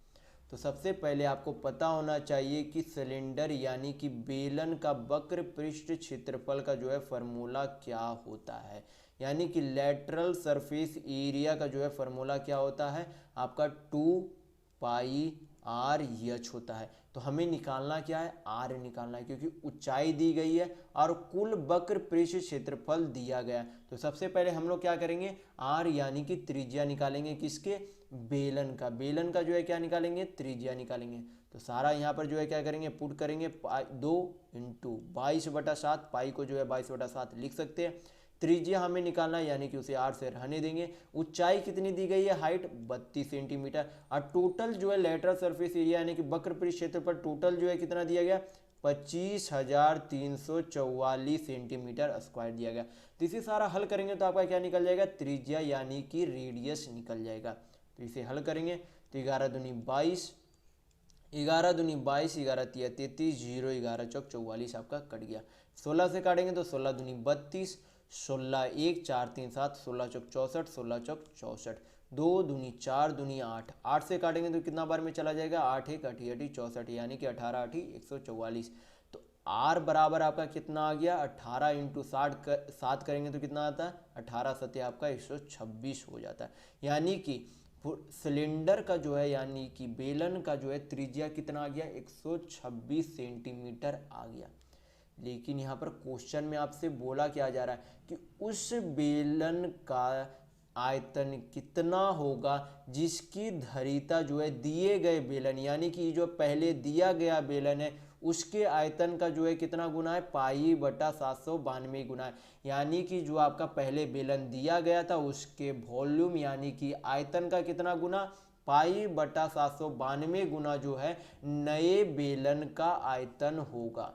तो सबसे पहले आपको पता होना चाहिए कि सिलेंडर यानी कि बेलन का वक्र पृष्ठ क्षेत्रफल का जो है फॉर्मूला क्या होता है, यानी कि लेटरल सरफेस एरिया का जो है फॉर्मूला क्या होता है, आपका 2πr/h होता है। तो हमें निकालना क्या है, r निकालना है, क्योंकि ऊंचाई दी गई है और कुल वक्र पृष्ठ क्षेत्रफल दिया गया है। तो सबसे पहले हम लोग क्या करेंगे, r यानी कि त्रिज्या निकालेंगे, किसके, बेलन का। बेलन का जो है क्या निकालेंगे, त्रिज्या निकालेंगे। तो सारा यहाँ पर जो है क्या करेंगे, पुट करेंगे 2 × 22/7, पाई को जो है 22/7 लिख सकते हैं। त्रिज्या हमें निकालना है यानी कि उसे r से रहने देंगे। ऊंचाई कितनी दी गई है, हाइट 32 सेंटीमीटर। और टोटल जो है लेटरल सरफेस एरिया यानी कि वक्र पृष्ठ क्षेत्रफल टोटल जो है कितना दिया गया, 25,344 सेंटीमीटर स्क्वायर दिया गया। तो इसे सारा हल करेंगे तो आपका क्या निकल जाएगा, त्रिज्या यानी कि रेडियस निकल जाएगा। तो इसे हल करेंगे तो 11 दूनी 22, 11 दूनी 22, 11 तिया 33, 0 11 चौक 44 आपका कट गया। 16 से काटेंगे तो 16 दूनी 32, 16 1 4 3 7, 16 चौक 64, 16 चौक 64, 2 दूनी 4 दूनी 8, 8 से काटेंगे तो कितना बार में चला जाएगा, 8 1 8 8 64 यानी कि 18 8 144। तो r बराबर आपका कितना आ गया, 18 इंटू 7 करेंगे तो कितना आता है, 18 सत्य आपका 126 हो जाता है। यानी कि सिलेंडर का जो है यानी कि बेलन का जो है त्रिज्या कितना आ गया, 126 सेंटीमीटर आ गया। लेकिन यहाँ पर क्वेश्चन में आपसे बोला क्या जा रहा है कि उस बेलन का आयतन कितना होगा जिसकी धरीता जो है दिए गए बेलन यानी कि जो पहले दिया गया बेलन है उसके आयतन का जो है कितना गुना है, पाई बटा 792 गुना है। यानी कि जो आपका पहले बेलन दिया गया था उसके वॉल्यूम यानी कि आयतन का कितना गुना, पाई बटा 792 गुना जो है नए बेलन का आयतन होगा।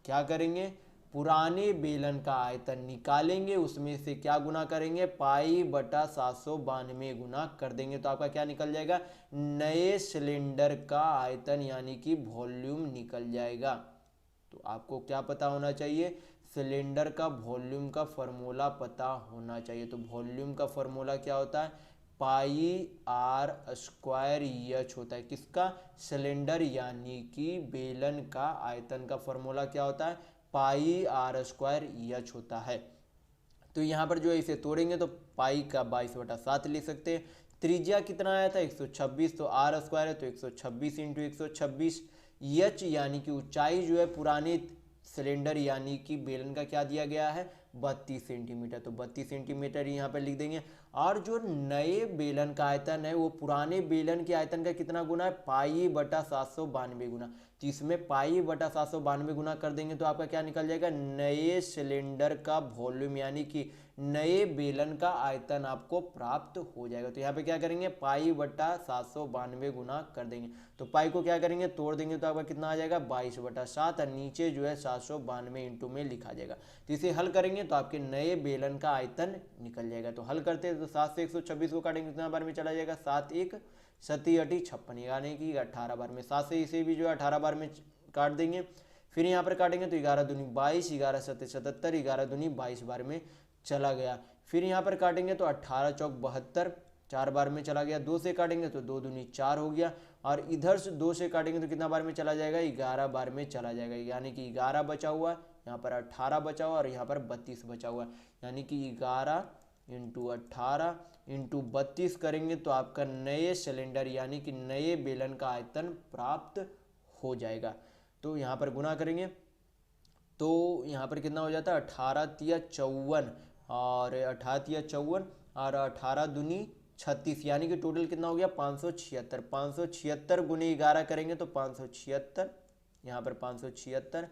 क्या करेंगे, पुराने बेलन का आयतन निकालेंगे, उसमें से क्या गुना करेंगे, पाई बटा 792 गुना कर देंगे तो आपका क्या निकल जाएगा, नए सिलेंडर का आयतन यानी कि वॉल्यूम निकल जाएगा। तो आपको क्या पता होना चाहिए, सिलेंडर का वॉल्यूम का फॉर्मूला पता होना चाहिए। तो वॉल्यूम का फॉर्मूला क्या होता है, पाई r स्क्वायर एच होता है, किसका, सिलेंडर यानी कि बेलन का आयतन का फॉर्मूला क्या होता है, पाई r स्क्वायर एच होता है। तो यहाँ पर जो है इसे तोड़ेंगे तो पाई का 22/7 लिख सकते हैं। त्रिज्या कितना आया था, 126, तो r स्क्वायर है तो 126 इंटू 126। एच यानी कि ऊंचाई जो है पुराने सिलेंडर यानी कि बेलन का क्या दिया गया है, 32 सेंटीमीटर, तो 32 सेंटीमीटर यहाँ पर लिख देंगे। और जो नए बेलन का आयतन है वो पुराने बेलन के आयतन का कितना गुना है, पाई बटा 792 गुना। तो इसमें पाई बटा 792 गुना कर देंगे तो आपका क्या निकल जाएगा, नए सिलेंडर का वॉल्यूम यानी कि नए बेलन का आयतन आपको प्राप्त हो जाएगा। तो यहाँ पे क्या करेंगे, पाई बटा 792 गुना कर देंगे। तो पाई को क्या करेंगे, तोड़ देंगे तो आपका कितना आ जाएगा, 22/7, और नीचे जो है 792 इंटू में लिखा जाएगा। तो इसे हल करेंगे तो आपके नए बेलन का आयतन निकल जाएगा। तो हल करते हैं तो 7 से 126 को काटेंगे कितना बार में चला जाएगा, 7 1 सती 56 यानी कि 18 बार में। 7 से इसे भी जो है 18 बार में काट देंगे। फिर यहाँ पर काटेंगे तो 11 दूनी 22, 11 सत्ते 77, 11 दूनी 22 बार में चला गया। फिर यहाँ पर काटेंगे तो 18 चौक 72, 4 बार में चला गया। 2 से काटेंगे तो 2 दूनी 4 हो गया, और इधर से 2 से काटेंगे तो कितना बार में चला जाएगा, 11 बार में चला जाएगा। यानी कि 11 बचा हुआ, यहाँ पर 18 बचा हुआ और यहाँ पर 32 बचा हुआ। यानी कि 11 इंटू 18 इंटू 32 करेंगे तो आपका नए सिलेंडर यानी कि नए बेलन का आयतन प्राप्त हो जाएगा। तो यहाँ पर गुना करेंगे तो यहाँ पर कितना हो जाता है, 18 तिया 54 और 18 तिया 54 और 18 दूनी 36 यानी कि टोटल कितना हो गया, 576। 576 गुने 11 करेंगे तो 576, यहाँ पर 576,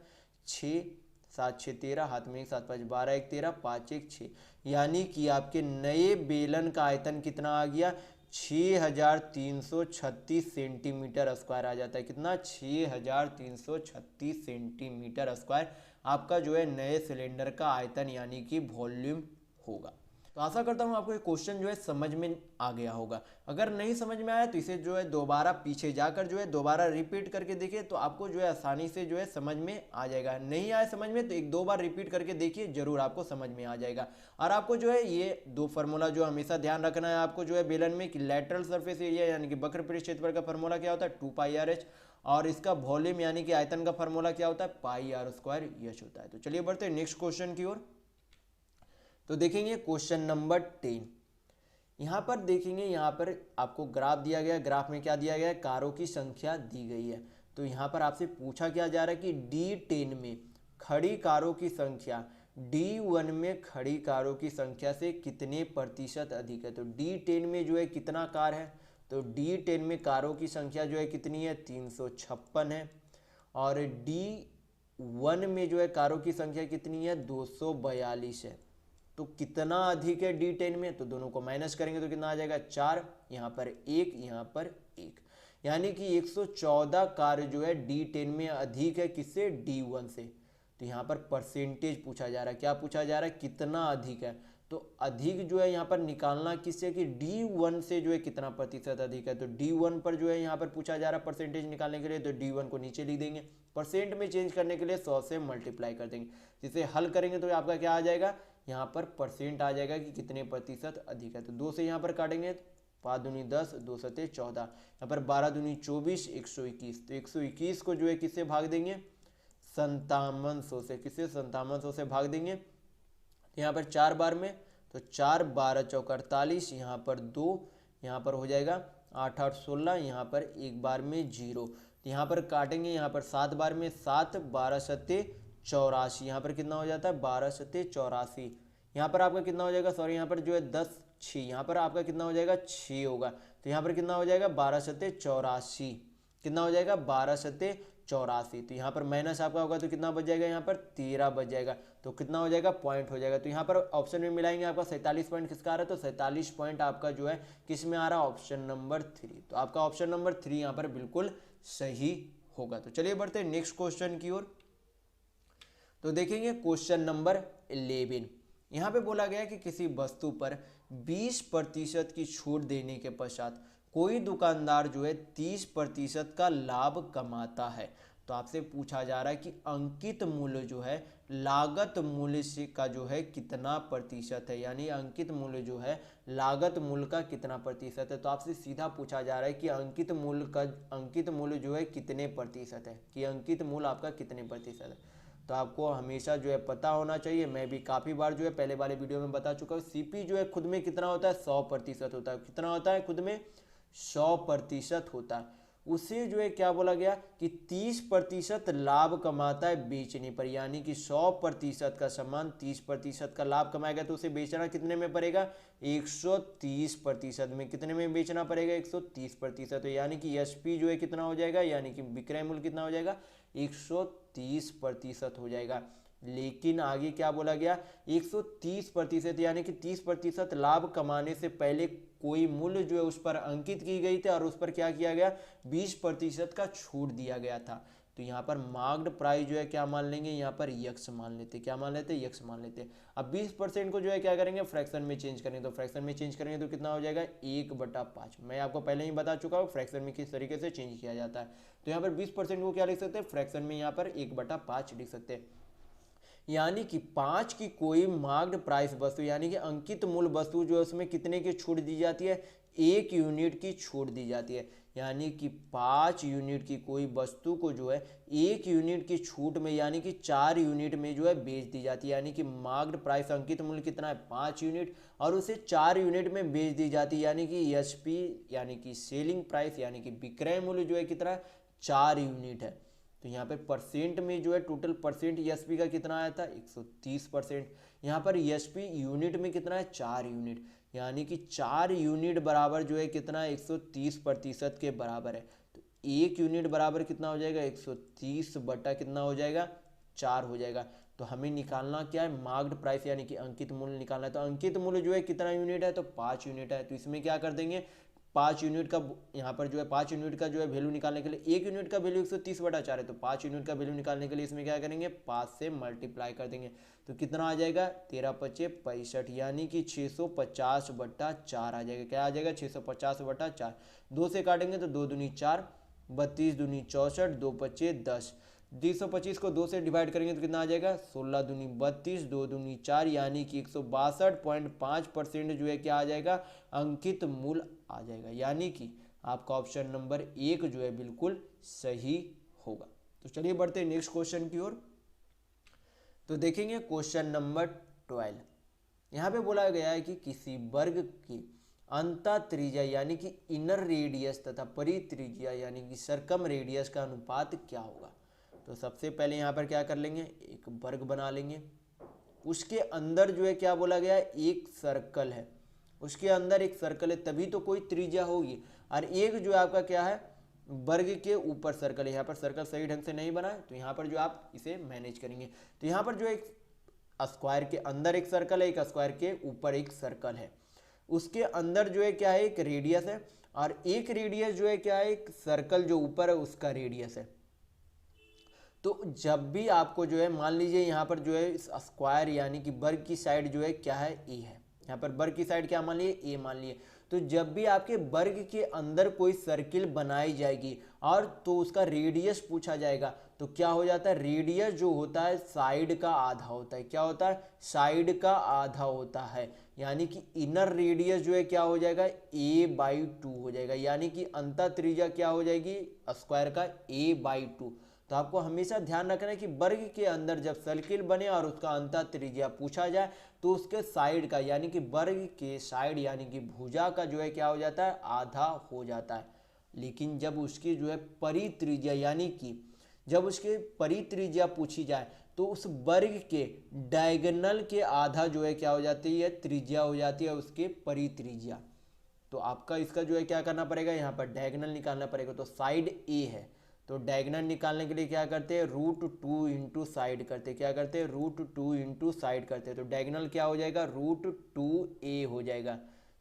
6 7 6 13, हाथ में 7 5 12 1 13, 5 1 6, यानी कि आपके नए बेलन का आयतन कितना आ गया, 6336 सेंटीमीटर स्क्वायर आ जाता है। कितना, 6336 सेंटीमीटर स्क्वायर आपका जो है नए सिलेंडर का आयतन यानी कि वॉल्यूम होगा। तो आशा करता हूँ आपको ये क्वेश्चन जो है समझ में आ गया होगा। अगर नहीं समझ में आया तो इसे जो है दोबारा पीछे जाकर जो है दोबारा रिपीट करके देखिए तो आपको जो है आसानी से जो है समझ में आ जाएगा। नहीं आया समझ में तो 1-2 बार रिपीट करके देखिए, जरूर आपको समझ में आ जाएगा। और आपको जो है ये 2 फार्मूला जो हमेशा ध्यान रखना है आपको जो है बेलन में कि लेटरल सरफेस एरिया यानी कि वक्र पृष्ठ क्षेत्रफल का फार्मूला क्या होता है, 2πrh, और इसका वॉल्यूम यानी कि आयतन का फार्मूला क्या होता है, पाई r स्क्वायर एच होता है। तो चलिए बढ़ते हैं नेक्स्ट क्वेश्चन की ओर। तो देखेंगे क्वेश्चन नंबर 10। यहाँ पर देखेंगे, यहाँ पर आपको ग्राफ दिया गया, ग्राफ में क्या दिया गया है, कारों की संख्या दी गई है। तो यहाँ पर आपसे पूछा क्या जा रहा है कि D10 में खड़ी कारों की संख्या D1 में खड़ी कारों की संख्या से कितने प्रतिशत अधिक है। तो D10 में जो है कितना कार है, तो D10 में कारों की संख्या जो है कितनी है, 356 है, और D1 में जो है कारों की संख्या कितनी है, 242 है। तो कितना अधिक है D10 में, तो दोनों को माइनस करेंगे तो कितना आ जाएगा 4, यहाँ पर 1, यहाँ पर 1, यानी कि 114 कार्य जो है D10 में अधिक है किससे, D1 से। तो यहाँ पर परसेंटेज पूछा जा रहा है, क्या पूछा जा रहा है, कितना अधिक है। तो अधिक जो है यहाँ पर निकालना किससे कि D1 से जो है कितना प्रतिशत अधिक है। तो D1 पर जो है यहाँ पर पूछा जा रहा है परसेंटेज निकालने के लिए, तो D1 को नीचे लिख देंगे, परसेंट में चेंज करने के लिए 100 से मल्टीप्लाई कर देंगे, जिसे हल करेंगे तो आपका क्या आ जाएगा, यहाँ पर परसेंट आ जाएगा कि कितने प्रतिशत अधिक है। तो 2 से यहाँ पर काटेंगे, 5 दूनी 10, 2 सते 14, यहाँ पर 12 दूनी 24, 121, तो 121 को जो है किससे भाग देंगे, 5700 से, किससे 5700 से भाग देंगे। यहाँ पर 4 बार में, तो 4 12 चौक 48, यहाँ पर 2, यहाँ पर हो जाएगा 8 8 16, यहाँ पर एक बार में 0, तो यहाँ पर काटेंगे, यहाँ पर 7 बार में 7 12 सत्ते 84, यहाँ पर कितना हो जाता है 12 सत्ते 84, यहाँ पर आपका कितना हो जाएगा, सॉरी यहाँ पर जो है 10 6, यहाँ पर आपका कितना हो जाएगा 6 होगा, तो यहाँ पर कितना हो जाएगा 12 सत्ते 84, कितना हो जाएगा 12 सत्ते 84, तो यहाँ पर माइनस आपका होगा तो कितना बच जाएगा, यहाँ पर 13 बच जाएगा, तो कितना हो जाएगा पॉइंट हो जाएगा। तो यहाँ पर ऑप्शन में मिलाएंगे आपका 47 पॉइंट किसका आ रहा है, तो 47 पॉइंट आपका जो है किस में आ रहा है, ऑप्शन नंबर 3। तो आपका ऑप्शन नंबर 3 यहाँ पर बिल्कुल सही होगा। तो चलिए बढ़ते हैं नेक्स्ट क्वेश्चन की ओर। तो देखेंगे क्वेश्चन नंबर 11। यहाँ पे बोला गया कि किसी वस्तु पर 20% की छूट देने के पश्चात कोई दुकानदार जो है 30% का लाभ कमाता है। तो आपसे पूछा जा रहा है कि अंकित मूल्य जो है लागत मूल्य से का जो है कितना प्रतिशत है, यानी अंकित मूल्य जो है लागत मूल्य का कितना प्रतिशत है। तो आपसे सीधा पूछा जा रहा है कि अंकित मूल्य जो है कितने प्रतिशत है, कि अंकित मूल्य आपका कितने प्रतिशत है। तो आपको हमेशा जो है पता होना चाहिए, मैं भी काफ़ी बार जो है पहले वाले वीडियो में बता चुका हूँ, सीपी जो है खुद में कितना होता है 100% होता है। कितना होता है खुद में 100% होता है। उसे जो है क्या बोला गया कि 30% लाभ कमाता है बेचने पर, यानी कि 100% का सामान 30% का लाभ कमाएगा तो उसे बेचना कितने में पड़ेगा 130% में। कितने में बेचना पड़ेगा 130%। तो यानी कि एसपी जो है कितना हो जाएगा, यानी कि विक्रय मूल्य कितना हो जाएगा 130% हो जाएगा। लेकिन आगे क्या बोला गया 130% यानी कि 30% लाभ कमाने से पहले कोई मूल्य जो है उस पर अंकित की गई थी और उस पर क्या किया गया 20% का छूट दिया गया था। तो यहाँ पर मार्क्ड प्राइस जो है क्या मान लेंगे, यहाँ पर यक्स मान लेते, क्या मान लेते, यक्स मान लेते। अब 20% को जो है क्या करेंगे फ्रैक्शन में चेंज करेंगे, तो फ्रैक्शन में चेंज करेंगे तो कितना हो जाएगा 1/5। मैं आपको पहले ही बता चुका हूँ फ्रैक्शन में किस तरीके से चेंज किया जाता है। तो यहाँ पर 20% को क्या लिख सकते हैं फ्रैक्शन में, यहाँ पर 1/5 लिख सकते हैं। यानी कि 5 की कोई मार्क्ड प्राइस वस्तु यानी कि अंकित मूल्य वस्तु जो है उसमें कितने की छूट दी जाती है 1 यूनिट की छूट दी जाती है। यानी कि 5 यूनिट की कोई वस्तु को जो है 1 यूनिट की छूट में यानी कि 4 यूनिट में जो है बेच दी जाती है। यानी कि मार्क्ड प्राइस अंकित मूल्य कितना है 5 यूनिट और उसे 4 यूनिट में बेच दी जाती है। यानी कि एसपी यानी कि सेलिंग प्राइस यानी कि विक्रय मूल्य जो है कितना है 4 यूनिट है। तो यहाँ पे परसेंट में जो है टोटल परसेंट एसपी का कितना आया था 130%। यहाँ पर एसपी यूनिट में कितना है 4 यूनिट, यानी कि 4 यूनिट बराबर जो है कितना है 130% के बराबर है। तो 1 यूनिट बराबर कितना हो जाएगा 130 बटा कितना हो जाएगा 4 हो जाएगा। तो हमें निकालना क्या है मार्क्ड प्राइस यानी कि अंकित मूल्य निकालना है। तो अंकित मूल्य जो है कितना यूनिट है तो 5 यूनिट है। तो इसमें क्या कर देंगे 5 यूनिट का यहाँ पर जो है 5 यूनिट का जो है वैल्यू निकालने के लिए 1 यूनिट का वैल्यू 130/4 है। तो 5 यूनिट का वैल्यू निकालने के लिए इसमें क्या करेंगे 5 से मल्टीप्लाई कर देंगे। तो कितना आ जाएगा 13×5 = 65 यानी कि 650/4 आ जाएगा। क्या आ जाएगा 650/4। 2 से काटेंगे तो 2 दूनी 4, 32 दूनी 64, 2 × 5 = 10। 225 को 2 से डिवाइड करेंगे तो कितना आ जाएगा 16 दूनी 32, 2 दूनी 4 यानी कि 162.5% जो है क्या आ जाएगा अंकित मूल्य आ जाएगा। यानी कि आपका ऑप्शन नंबर 1 जो है बिल्कुल सही होगा। तो चलिए बढ़ते हैं नेक्स्ट क्वेश्चन की ओर। तो देखेंगे क्वेश्चन नंबर 12। यहाँ पे बोला गया है कि किसी वर्ग की अंतः त्रिज्या यानी कि इनर रेडियस तथा परित्रिज्या यानी कि सर्कम रेडियस का अनुपात क्या होगा। तो सबसे पहले यहाँ पर क्या कर लेंगे एक वर्ग बना लेंगे, उसके अंदर जो है क्या बोला गया है एक सर्कल है, उसके अंदर एक सर्कल है तभी तो कोई त्रिज्या होगी। और एक जो आपका क्या है वर्ग के ऊपर सर्कल है। यहाँ पर सर्कल सही ढंग से नहीं बना है तो यहाँ पर जो आप इसे मैनेज करेंगे। तो यहाँ पर जो एक स्क्वायर के अंदर एक सर्कल है, एक स्क्वायर के ऊपर एक सर्कल है, उसके अंदर जो है क्या है, एक रेडियस है, और एक रेडियस जो है क्या है, एक सर्कल जो ऊपर है उसका रेडियस है। तो जब भी आपको जो है, मान लीजिए यहाँ पर जो है स्क्वायर यानी कि वर्ग की साइड जो है क्या है, ए है, यहाँ पर वर्ग की साइड क्या मान लिए, ए मान लिए। तो जब भी आपके वर्ग के अंदर कोई सर्किल बनाई जाएगी और तो उसका रेडियस पूछा जाएगा, तो क्या हो जाता है, रेडियस जो होता है साइड का आधा होता है। क्या होता है, साइड का आधा होता है, यानी कि इनर रेडियस जो है क्या हो जाएगा, a/2 हो जाएगा, यानी कि अंतः त्रिज्या क्या हो जाएगी स्क्वायर का, a/2। तो आपको हमेशा ध्यान रखना है कि वर्ग के अंदर जब सर्किल बने और उसका अंतः त्रिज्या पूछा जाए तो उसके साइड का यानी कि वर्ग के साइड यानी कि भुजा का जो है क्या हो जाता है, आधा हो जाता है। लेकिन जब उसकी जो है परित्रिज्या यानी कि जब उसके परित्रिज्या पूछी जाए तो उस वर्ग के डायगोनल के आधा जो है क्या हो जाती है, त्रिज्या हो जाती है उसके परित्रिज्या। तो आपका इसका जो है क्या करना पड़ेगा, यहाँ पर डायगोनल निकालना पड़ेगा। तो साइड ए है तो डायगोनल निकालने के लिए क्या करते हैं, √2 इंटू साइड करते हैं। क्या करते हैं, √2 इंटू साइड करते हैं। तो डायगोनल क्या हो जाएगा, √2a हो जाएगा।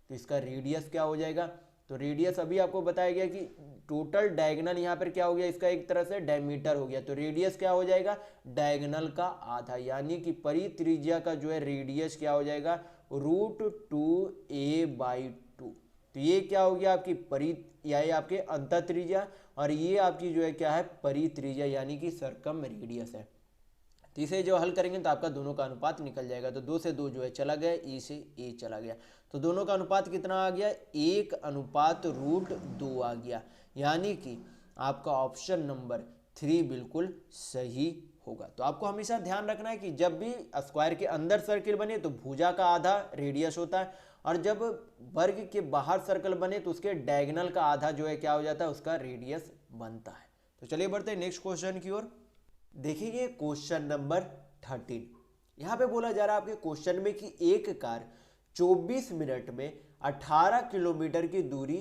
तो इसका रेडियस क्या हो जाएगा, तो रेडियस अभी आपको बताया गया कि टोटल डायगोनल यहाँ पर क्या हो गया, इसका एक तरह से डायमीटर हो गया। तो रेडियस क्या हो जाएगा, डायगोनल का आधा, यानी कि परित्रिज्या का जो है रेडियस क्या हो जाएगा, √2a/2। तो ये क्या हो गया आपकी ये आपके अंतः त्रिज्या, और ये आपकी जो है क्या है, परित्रिज्या यानी कि सर्कम रेडियस है। तो इसे जो हल करेंगे तो आपका दोनों का अनुपात निकल जाएगा। तो 2 से 2 जो है चला गया, ए से ए चला गया। तो दोनों का अनुपात कितना आ गया, 1:√2 आ गया, यानी कि आपका ऑप्शन नंबर 3 बिल्कुल सही होगा। तो आपको हमेशा ध्यान रखना है कि जब भी स्क्वायर के अंदर सर्किल बने तो भुजा का आधा रेडियस होता है, और जब वर्ग के बाहर सर्कल बने तो उसके डायगोनल का आधा जो है क्या हो जाता है, उसका रेडियस बनता है। तो चलिए बढ़ते हैं नेक्स्ट क्वेश्चन की ओर। देखिए क्वेश्चन नंबर 13। यहाँ पे बोला जा रहा है आपके क्वेश्चन में कि एक कार 24 मिनट में 18 किलोमीटर की दूरी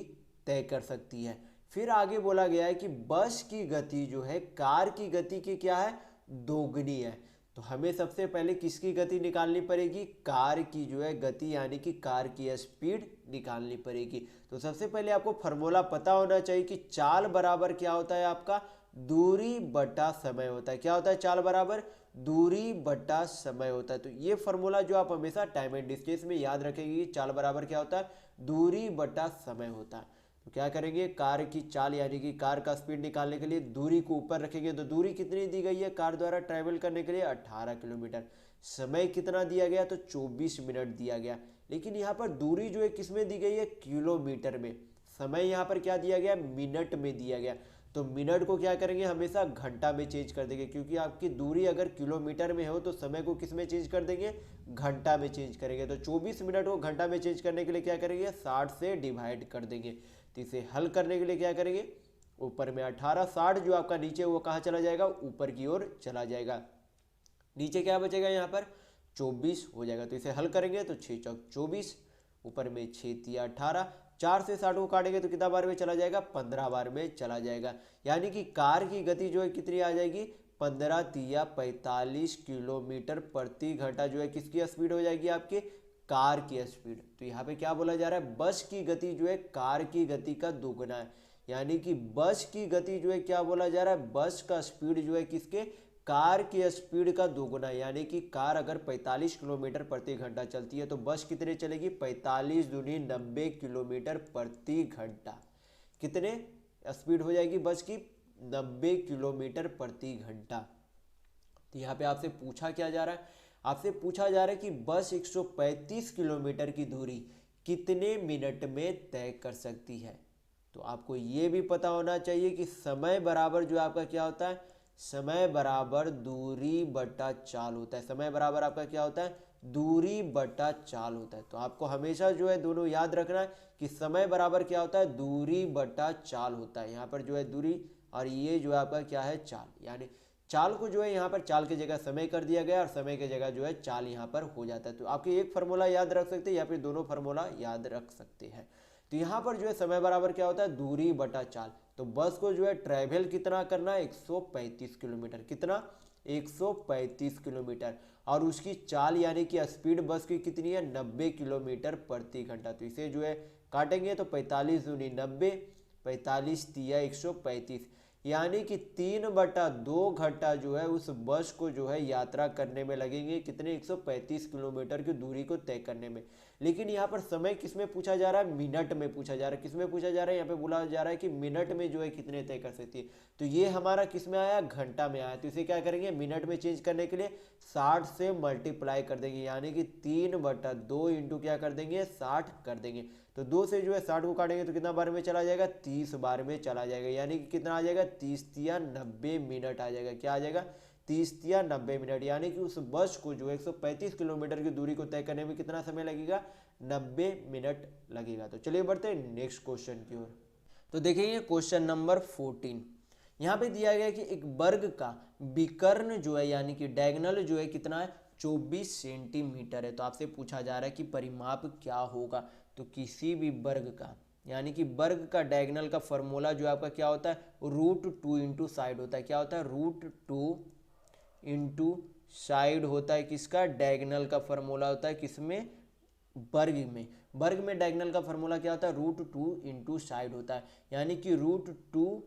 तय कर सकती है। फिर आगे बोला गया है कि बस की गति जो है कार की गति की क्या है, दोगुनी है। तो हमें सबसे पहले किसकी गति निकालनी पड़ेगी, कार की जो है गति यानी कि कार की स्पीड निकालनी पड़ेगी। तो सबसे पहले आपको फॉर्मूला पता होना चाहिए कि चाल बराबर क्या होता है, आपका दूरी बटा समय होता है। क्या होता है, चाल बराबर दूरी बटा समय होता है। तो ये फॉर्मूला जो आप हमेशा टाइम एंड डिस्टेंस में याद रखेंगे, चाल बराबर क्या होता है, दूरी बटा समय होता है। तो क्या करेंगे, कार की चाल यानी कि कार का स्पीड निकालने के लिए दूरी को ऊपर रखेंगे। तो दूरी कितनी दी गई है कार द्वारा ट्रैवल करने के लिए, 18 किलोमीटर। समय कितना दिया गया, तो 24 मिनट दिया गया। लेकिन यहाँ पर दूरी जो है किस में दी गई है, किलोमीटर में। समय यहाँ पर क्या दिया गया, मिनट में दिया गया। तो मिनट को क्या करेंगे, हमेशा घंटा में चेंज कर देंगे, क्योंकि आपकी दूरी अगर किलोमीटर में हो तो समय को किस में चेंज कर देंगे, घंटा में चेंज करेंगे। तो 24 मिनट को घंटा में चेंज करने के लिए क्या करेंगे, 60 से डिवाइड कर देंगे। तो इसे हल करने के लिए क्या करेंगे, ऊपर में 18, 60 जो आपका नीचे वो कहाँ चला जाएगा, ऊपर की ओर चला जाएगा। नीचे क्या बचेगा, यहाँ पर 24 हो जाएगा। तो इसे हल करेंगे तो 6 चौक 24, ऊपर में 6 तिया 18, 4 से 60 को काटेंगे तो कितना बार में चला जाएगा, 15 बार में चला जाएगा। यानी कि कार की गति जो है कितनी आ जाएगी, 15 तिया 45 किलोमीटर प्रति घंटा जो है किसकी स्पीड हो जाएगी, आपके कार की स्पीड। तो यहाँ पे क्या बोला जा रहा है, बस की गति जो है कार की गति का दोगुना है। यानी कि बस की गति जो है क्या बोला जा रहा है, बस का स्पीड जो है किसके, कार की स्पीड का दोगुना। यानी कि कार अगर 45 किलोमीटर प्रति घंटा चलती है तो बस कितने चलेगी, 45 दूनी 90 किलोमीटर प्रति घंटा। कितने स्पीड हो जाएगी बस की, 90 किलोमीटर प्रति घंटा। तो यहाँ पे आपसे पूछा क्या जा रहा है, आपसे पूछा जा रहा है कि बस 135 किलोमीटर की दूरी कितने मिनट में तय कर सकती है। तो आपको ये भी पता होना चाहिए कि समय बराबर जो आपका क्या होता है, समय बराबर दूरी बटा चाल होता है। समय बराबर आपका क्या होता है, दूरी बटा चाल होता है। तो आपको हमेशा जो है दोनों याद रखना है कि समय बराबर क्या होता है, दूरी बटा चाल होता है। यहाँ पर जो है दूरी और ये जो है आपका क्या है, चाल। यानी चाल को जो है यहाँ पर चाल की जगह समय कर दिया गया और समय की जगह जो है चाल यहाँ पर हो जाता है। तो आपके एक फार्मूला याद रख सकते हैं या फिर दोनों फार्मूला याद रख सकते हैं। तो यहाँ पर जो है समय बराबर क्या होता है, दूरी बटा चाल। तो बस को जो है ट्रैवल कितना करना है, 135 किलोमीटर। कितना, 135 किलोमीटर, और उसकी चाल यानी कि स्पीड बस की कितनी है 90 किलोमीटर प्रति घंटा। तो इसे जो है काटेंगे तो 45 दूनी 90, 45 तिया 135, यानी कि 3/2 घंटा जो है उस बस को जो है यात्रा करने में लगेंगे, कितने 135 किलोमीटर की दूरी को तय करने में। लेकिन यहाँ पर समय किसमें पूछा जा रहा है, मिनट में पूछा जा रहा है। किसमें पूछा जा रहा है, यहाँ पे बोला जा रहा है कि मिनट में जो है कितने तय कर सकती है। तो ये हमारा किस में आया, घंटा में आया। तो इसे क्या करेंगे, मिनट में चेंज करने के लिए 60 से मल्टीप्लाई कर देंगे, यानी कि 3/2 इंटू क्या कर देंगे 60 कर देंगे। तो 2 से जो है 60 को काटेंगे तो कितना बार में चला जाएगा, 30 बार में चला जाएगा, यानी कि कितना आ जाएगा 30 तिया 90 मिनट आ जाएगा। क्या आ जाएगा 30 तिया 90 मिनट, यानी कि उस बस को जो 135 किलोमीटर की दूरी को तय करने में कितना समय लगेगा, 90 मिनट लगेगा। तो चलिए बढ़ते हैं नेक्स्ट क्वेश्चन की ओर। तो देखेंगे क्वेश्चन नंबर 14। यहाँ पे दिया गया कि एक वर्ग का विकर्ण जो है यानी कि डायगोनल जो है कितना है, 24 सेंटीमीटर है। तो आपसे पूछा जा रहा है कि परिमाप क्या होगा। तो किसी भी वर्ग का यानी कि वर्ग का डायगोनल का फॉर्मूला जो आपका क्या होता है, √2 इंटू साइड होता है। क्या होता है, √2 इंटू साइड होता है किसका, डायगोनल का फॉर्मूला होता है किसमें, वर्ग में। वर्ग में डायगोनल का फॉर्मूला क्या होता है, √2 इंटू साइड होता है, यानी कि √2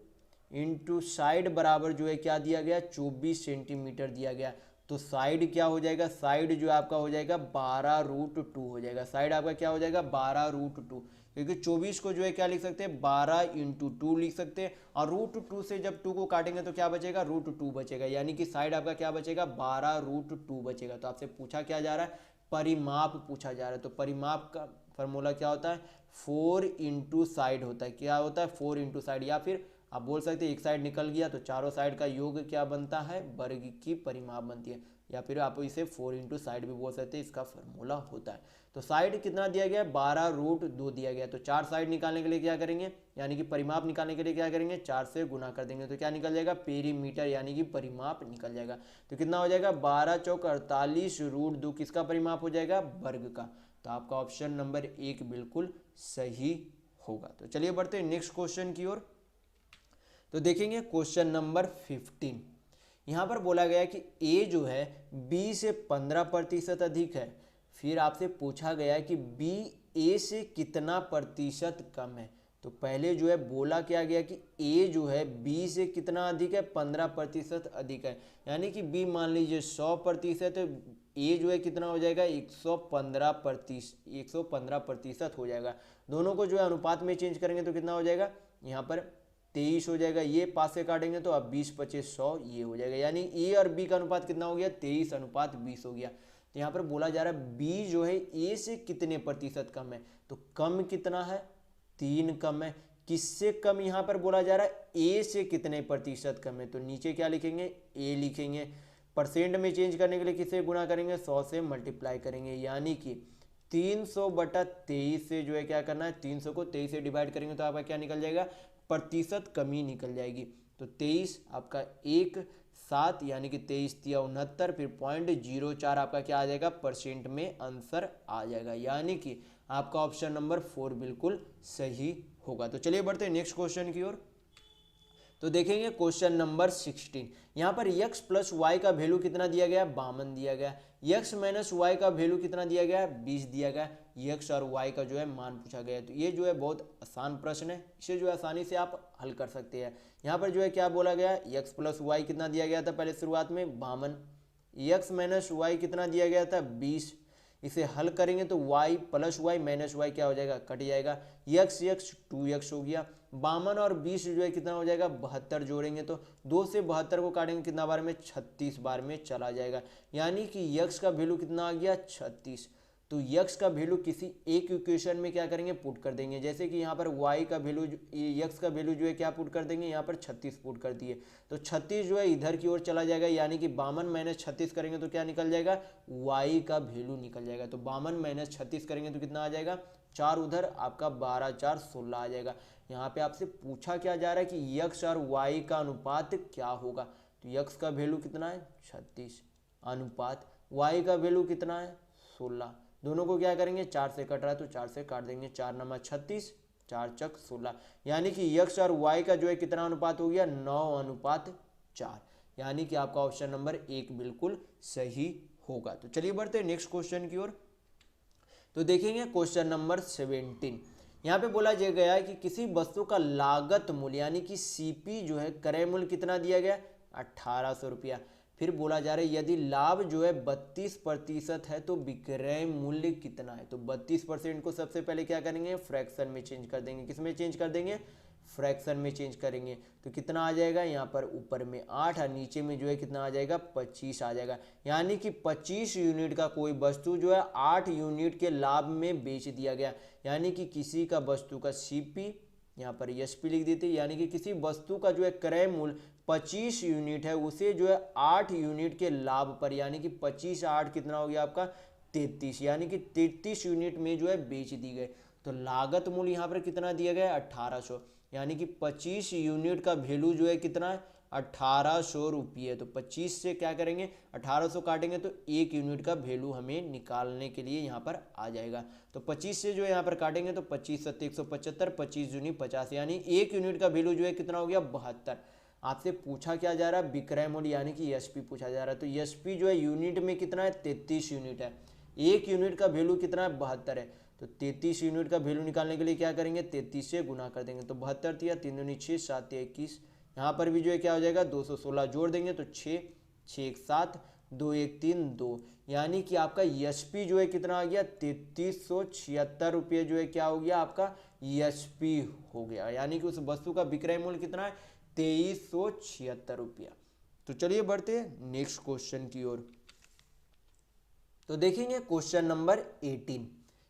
इंटू साइड बराबर जो है क्या दिया गया, 24 सेंटीमीटर दिया गया। तो साइड क्या हो जाएगा, साइड जो आपका हो जाएगा 12√2 हो जाएगा। साइड आपका क्या हो जाएगा 12√2, क्योंकि 24 को जो है क्या लिख सकते हैं 12 इंटू 2 लिख सकते हैं, और √2 से जब 2 को काटेंगे तो क्या बचेगा, √2 बचेगा, यानी कि साइड आपका क्या बचेगा 12√2 बचेगा। तो आपसे पूछा क्या जा रहा है, परिमाप पूछा जा रहा है। तो परिमाप का फॉर्मूला क्या होता है, 4 इंटू साइड होता है। क्या होता है 4 इंटू साइड, या फिर आप बोल सकते हैं एक साइड निकल गया तो चारों साइड का योग क्या बनता है, वर्ग की परिमाप बनती है, या फिर आप इसे 4 इंटू साइड भी बोल सकते हैं, इसका फॉर्मूला होता है। तो साइड कितना दिया गया है 12√2 दिया गया। तो 4 साइड निकालने के लिए क्या करेंगे, यानी कि परिमाप निकालने के लिए क्या करेंगे 4 से गुना कर देंगे, तो क्या निकल जाएगा पेरीमीटर, यानी कि परिमाप निकल जाएगा। तो कितना हो जाएगा 12 चौक 48 √2 किसका परिमाप हो जाएगा, वर्ग का। तो आपका ऑप्शन नंबर 1 बिल्कुल सही होगा। तो चलिए बढ़ते हैं नेक्स्ट क्वेश्चन की ओर। तो देखेंगे क्वेश्चन नंबर 15। यहाँ पर बोला गया कि ए जो है बी से 15% अधिक है। फिर आपसे पूछा गया कि बी ए से कितना प्रतिशत कम है। तो पहले जो है बोला क्या गया कि ए जो है बी से कितना अधिक है, 15% अधिक है, यानी कि बी मान लीजिए 100% है, ए जो है कितना हो जाएगा 115% हो जाएगा। दोनों को जो है अनुपात में चेंज करेंगे तो कितना हो जाएगा, यहाँ पर 23 हो जाएगा, ये पास से काटेंगे तो अब 20 25 100 ये हो जाएगा, यानी ए और बी का अनुपात कितना हो गया 23:20 हो गया। तो यहाँ पर बोला जा रहा है बी जो है ए से कितने प्रतिशत कम है। तो कम कितना है 3 कम है। किससे कम यहाँ पर बोला जा रहा है, ए से कितने प्रतिशत कम है। तो नीचे क्या लिखेंगे ए लिखेंगे, परसेंट में चेंज करने के लिए किससे गुणा करेंगे 100 से मल्टीप्लाई करेंगे, यानी कि 300/23 से जो है क्या करना है 300 को 23 से डिवाइड करेंगे तो आपका क्या निकल जाएगा, प्रतिशत कमी निकल जाएगी। तो 23 आपका 1/7 यानी कि 23 तिया 69, फिर 0.04 आपका क्या आ जाएगा परसेंट में आंसर आ जाएगा, यानी कि आपका ऑप्शन नंबर 4 बिल्कुल सही होगा। तो चलिए बढ़ते हैं नेक्स्ट क्वेश्चन की ओर। तो देखेंगे क्वेश्चन नंबर 16। यहाँ पर x प्लस वाई का वैल्यू कितना दिया गया है 52 दिया गया है, x माइनस वाई का वैल्यू कितना दिया गया है 20 दिया गया है, x और y का जो है मान पूछा गया है। तो ये जो है बहुत आसान प्रश्न है, इसे जो है आसानी से आप हल कर सकते हैं। यहाँ पर जो है क्या बोला गया है x प्लस वाई कितना दिया गया था पहले शुरुआत में 52, x माइनस वाई कितना दिया गया था 20। इसे हल करेंगे तो y plus y minus y क्या हो जाएगा कट जाएगा, x 2x हो गया, 52 और 20 जो है कितना हो जाएगा 72 जोड़ेंगे तो 2 से 72 को काटेंगे कितना बार में 36 बार में चला जाएगा, यानी कि x का वैल्यू कितना आ गया 36। तो x का वैल्यू किसी एक इक्वेशन में क्या करेंगे पुट कर देंगे, जैसे कि यहाँ पर y का वैल्यू x का वैल्यू जो है क्या पुट कर देंगे यहाँ पर 36 पुट कर दिए, तो 36 जो है इधर की ओर चला जाएगा, यानी कि 52 माइनस 36 करेंगे तो क्या निकल जाएगा y का वैल्यू निकल जाएगा। तो 52 माइनस 36 करेंगे तो कितना आ जाएगा 4 उधर आपका 12 4 16 आ जाएगा। यहाँ पे आपसे पूछा क्या जा रहा है कि x और y का अनुपात क्या होगा। तो x का वैल्यू कितना है 36 अनुपात y का वैल्यू कितना है 16, दोनों को क्या करेंगे 4 से कट रहा है तो 4 से काट देंगे, 4 × 36 4 × 16, यानी कि x और y का जो है कितना अनुपात हो गया 9:4। यानी कि आपका ऑप्शन नंबर 1 बिल्कुल सही होगा। तो चलिए बढ़ते हैं नेक्स्ट क्वेश्चन की ओर। तो देखेंगे क्वेश्चन नंबर 17। यहाँ पे बोला गया है कि किसी वस्तु का लागत मूल्य यानी कि सीपी जो है क्रय मूल्य कितना दिया गया, 1800 रुपया। फिर बोला जा रहा है यदि लाभ जो है 32% है तो विक्रय मूल्य कितना है। तो 32% को सबसे पहले क्या करेंगे, फ्रैक्शन में चेंज कर देंगे। किस में चेंज कर देंगे, फ्रैक्शन में चेंज करेंगे। तो कितना आ जाएगा, यहाँ पर ऊपर में 8 और नीचे में जो है कितना आ जाएगा, 25 आ जाएगा। यानी कि 25 यूनिट का कोई वस्तु जो है 8 यूनिट के लाभ में बेच दिया गया। यानी कि किसी का वस्तु का सीपी, यहाँ पर एसपी लिख देते, यानी कि किसी वस्तु का जो है क्रय मूल्य 25 यूनिट है, उसे जो है 8 यूनिट के लाभ पर, यानी कि 25 8 कितना हो गया आपका 33, यानी कि 33 यूनिट में जो है बेच दी गई। तो लागत मूल्य यहाँ पर कितना दिया गया है, 1800, यानी कि 25 यूनिट का वैल्यू जो है कितना है, 1800 रुपये। तो 25 से क्या करेंगे, 1800 काटेंगे तो 1 यूनिट का वैल्यू हमें निकालने के लिए यहाँ पर आ जाएगा। तो 25 से जो है यहाँ पर काटेंगे तो 25 7 175, 25 दूनी 50, यानी 1 यूनिट का वैल्यू जो है कितना हो गया, 72। आपसे पूछा क्या जा रहा है, विक्रय मूल्य यानी कि एसपी पूछा जा रहा है। तो एसपी जो है यूनिट में कितना है, 33 यूनिट है। 1 यूनिट का वैल्यू कितना है, 72 है। तो 33 यूनिट का वैल्यू निकालने के लिए क्या करेंगे, 33 से गुना कर देंगे। तो 72 दिया, 3 दूनी 6, 7 21, यहाँ पर भी जो है क्या हो जाएगा, 216 जोड़ देंगे तो 6 6 1 7, 2 1 3 2, यानी कि आपका एसपी जो है कितना आ गया, 3376 रुपये जो है क्या हो गया आपका एसपी हो गया। यानी कि उस वस्तु का विक्रय मूल्य कितना है, 2376 रुपया। तो चलिए बढ़ते हैं नेक्स्ट क्वेश्चन की ओर। तो देखेंगे क्वेश्चन नंबर 18।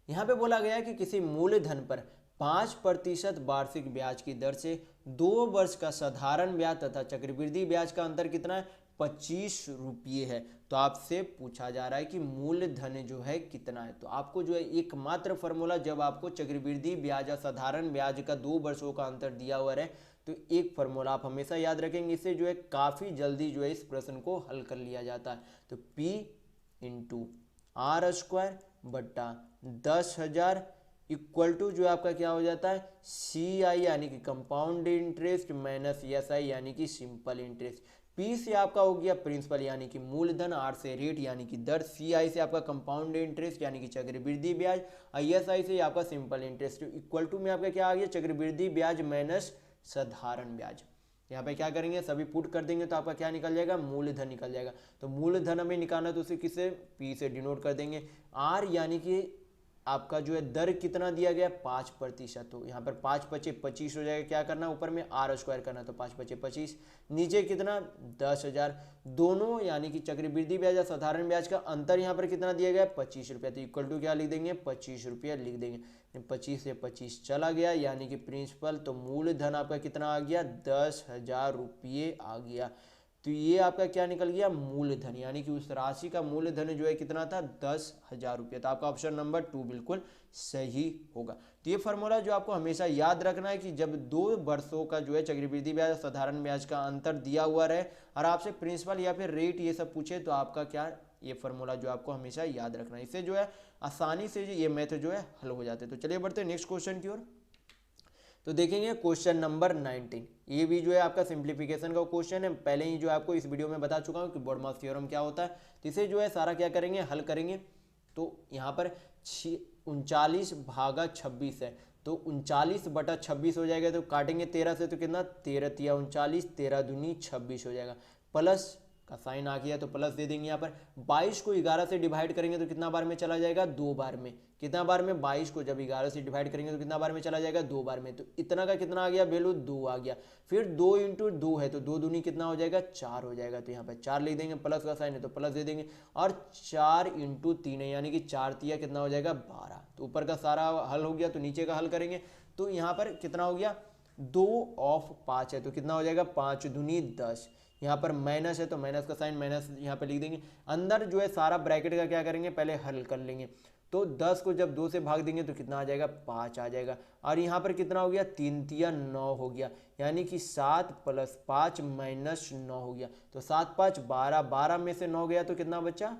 यहाँ पे बोला गया है कि किसी मूलधन पर 5% वार्षिक ब्याज की दर से 2 वर्ष का साधारण ब्याज तथा चक्रवृद्धि ब्याज का अंतर कितना है, 25 रुपये है। तो आपसे पूछा जा रहा है कि मूलधन जो है कितना है। तो आपको जो है एकमात्र फॉर्मूला, जब आपको चक्रवृद्धि ब्याज या साधारण ब्याज का 2 वर्षों का अंतर दिया हुआ है तो एक फार्मूला आप हमेशा याद रखेंगे, इससे जो है काफ़ी जल्दी जो है इस प्रश्न को हल कर लिया जाता है। तो P इंटू आर स्क्वायर बट्टा 10,000 इक्वल टू जो आपका क्या हो जाता है, CI यानी कि कंपाउंड इंटरेस्ट माइनस SI यानी कि सिंपल इंटरेस्ट। P से आपका हो गया प्रिंसिपल यानी कि मूलधन, R से रेट यानी कि दर, CI से आपका कंपाउंड इंटरेस्ट यानी कि चक्रवृद्धि ब्याज, SI से आपका सिंपल इंटरेस्ट। इक्वल टू में आपका क्या आ गया, चक्रवृद्धि ब्याज माइनस साधारण ब्याज। यहाँ पे क्या करेंगे, सभी पुट कर देंगे तो आपका क्या निकल जाएगा, मूलधन निकल जाएगा। तो मूलधन हमें निकालना तो उसे किससे, P से डिनोट कर देंगे। R यानी कि आपका जो है दर कितना दिया गया, 5%। तो यहाँ पर 5 5 25 हो जाएगा। क्या करना, ऊपर में R स्क्वायर करना, तो 5 5 25, नीचे कितना 10,000। दोनों यानी कि चक्रवृद्धि ब्याज या साधारण ब्याज का अंतर यहाँ पर कितना दिया गया, 25 रुपया। तो इक्वल टू क्या लिख देंगे, 25 रुपया लिख देंगे। 25 से 25 चला गया यानी कि प्रिंसिपल। तो मूलधन आपका कितना आ गया, 10,000 रुपये आ गया। तो ये आपका क्या निकल गया, मूलधन, यानी कि उस राशि का मूलधन जो है कितना था, 10,000 रुपये। तो आपका ऑप्शन नंबर 2 बिल्कुल सही होगा। तो ये फार्मूला जो आपको हमेशा याद रखना है कि जब 2 वर्षों का जो है चक्रवृद्धि ब्याज साधारण ब्याज का अंतर दिया हुआ रहे और आपसे प्रिंसिपल या फिर रेट ये सब पूछे, तो आपका क्या ये फार्मूला जो आपको हमेशा याद रखना है। इससे जो है आसानी से ये मैथ जो है हल हो जाते हैं। तो चलिए बढ़ते हैं नेक्स्ट क्वेश्चन की ओर। तो देखेंगे क्वेश्चन नंबर 19। ये भी जो है आपका सिंप्लीफिकेशन का क्वेश्चन है। पहले ही जो है आपको इस वीडियो में बता चुका हूँ कि बोर्डमास थ्योरम क्या होता है। तो इसे जो है सारा क्या करेंगे, हल करेंगे। तो यहाँ पर 39 भागा 26 है, तो 39 बटा 26 हो जाएगा। तो काटेंगे 13 से, तो कितना 13 तिया 39, 13 दूनी 26 हो जाएगा। प्लस का साइन आ गया तो प्लस दे देंगे। यहाँ पर 22 को 11 से डिवाइड करेंगे तो कितना बार में चला जाएगा, 2 बार में। कितना बार में, 22 को जब 11 से डिवाइड करेंगे तो कितना बार में चला जाएगा, 2 बार में। तो इतना का कितना आ गया वैल्यू, 2 आ गया। फिर 2 इंटू 2 है तो 2 दूनी कितना हो जाएगा, 4 हो जाएगा। तो यहाँ पर 4 लिख देंगे, प्लस का साइन है तो प्लस दे देंगे। और 4 इंटू 3 है यानी कि 4 तिया कितना हो जाएगा, 12। तो ऊपर का सारा हल हो गया, तो नीचे का हल करेंगे। तो यहाँ पर कितना हो गया, 2 ऑफ 5 है तो कितना हो जाएगा, 5 दूनी 10। यहाँ पर माइनस है तो माइनस का साइन माइनस यहाँ पे लिख देंगे। अंदर जो है सारा ब्रैकेट का क्या करेंगे, पहले हल कर लेंगे। तो 10 को जब 2 से भाग देंगे तो कितना आ जाएगा, 5 आ जाएगा। और यहाँ पर कितना हो गया, 3 तिया 9 हो गया, यानी कि 7 प्लस 5 माइनस 9 हो गया। तो 7 5 12, 12 में से 9 गया तो कितना बचा,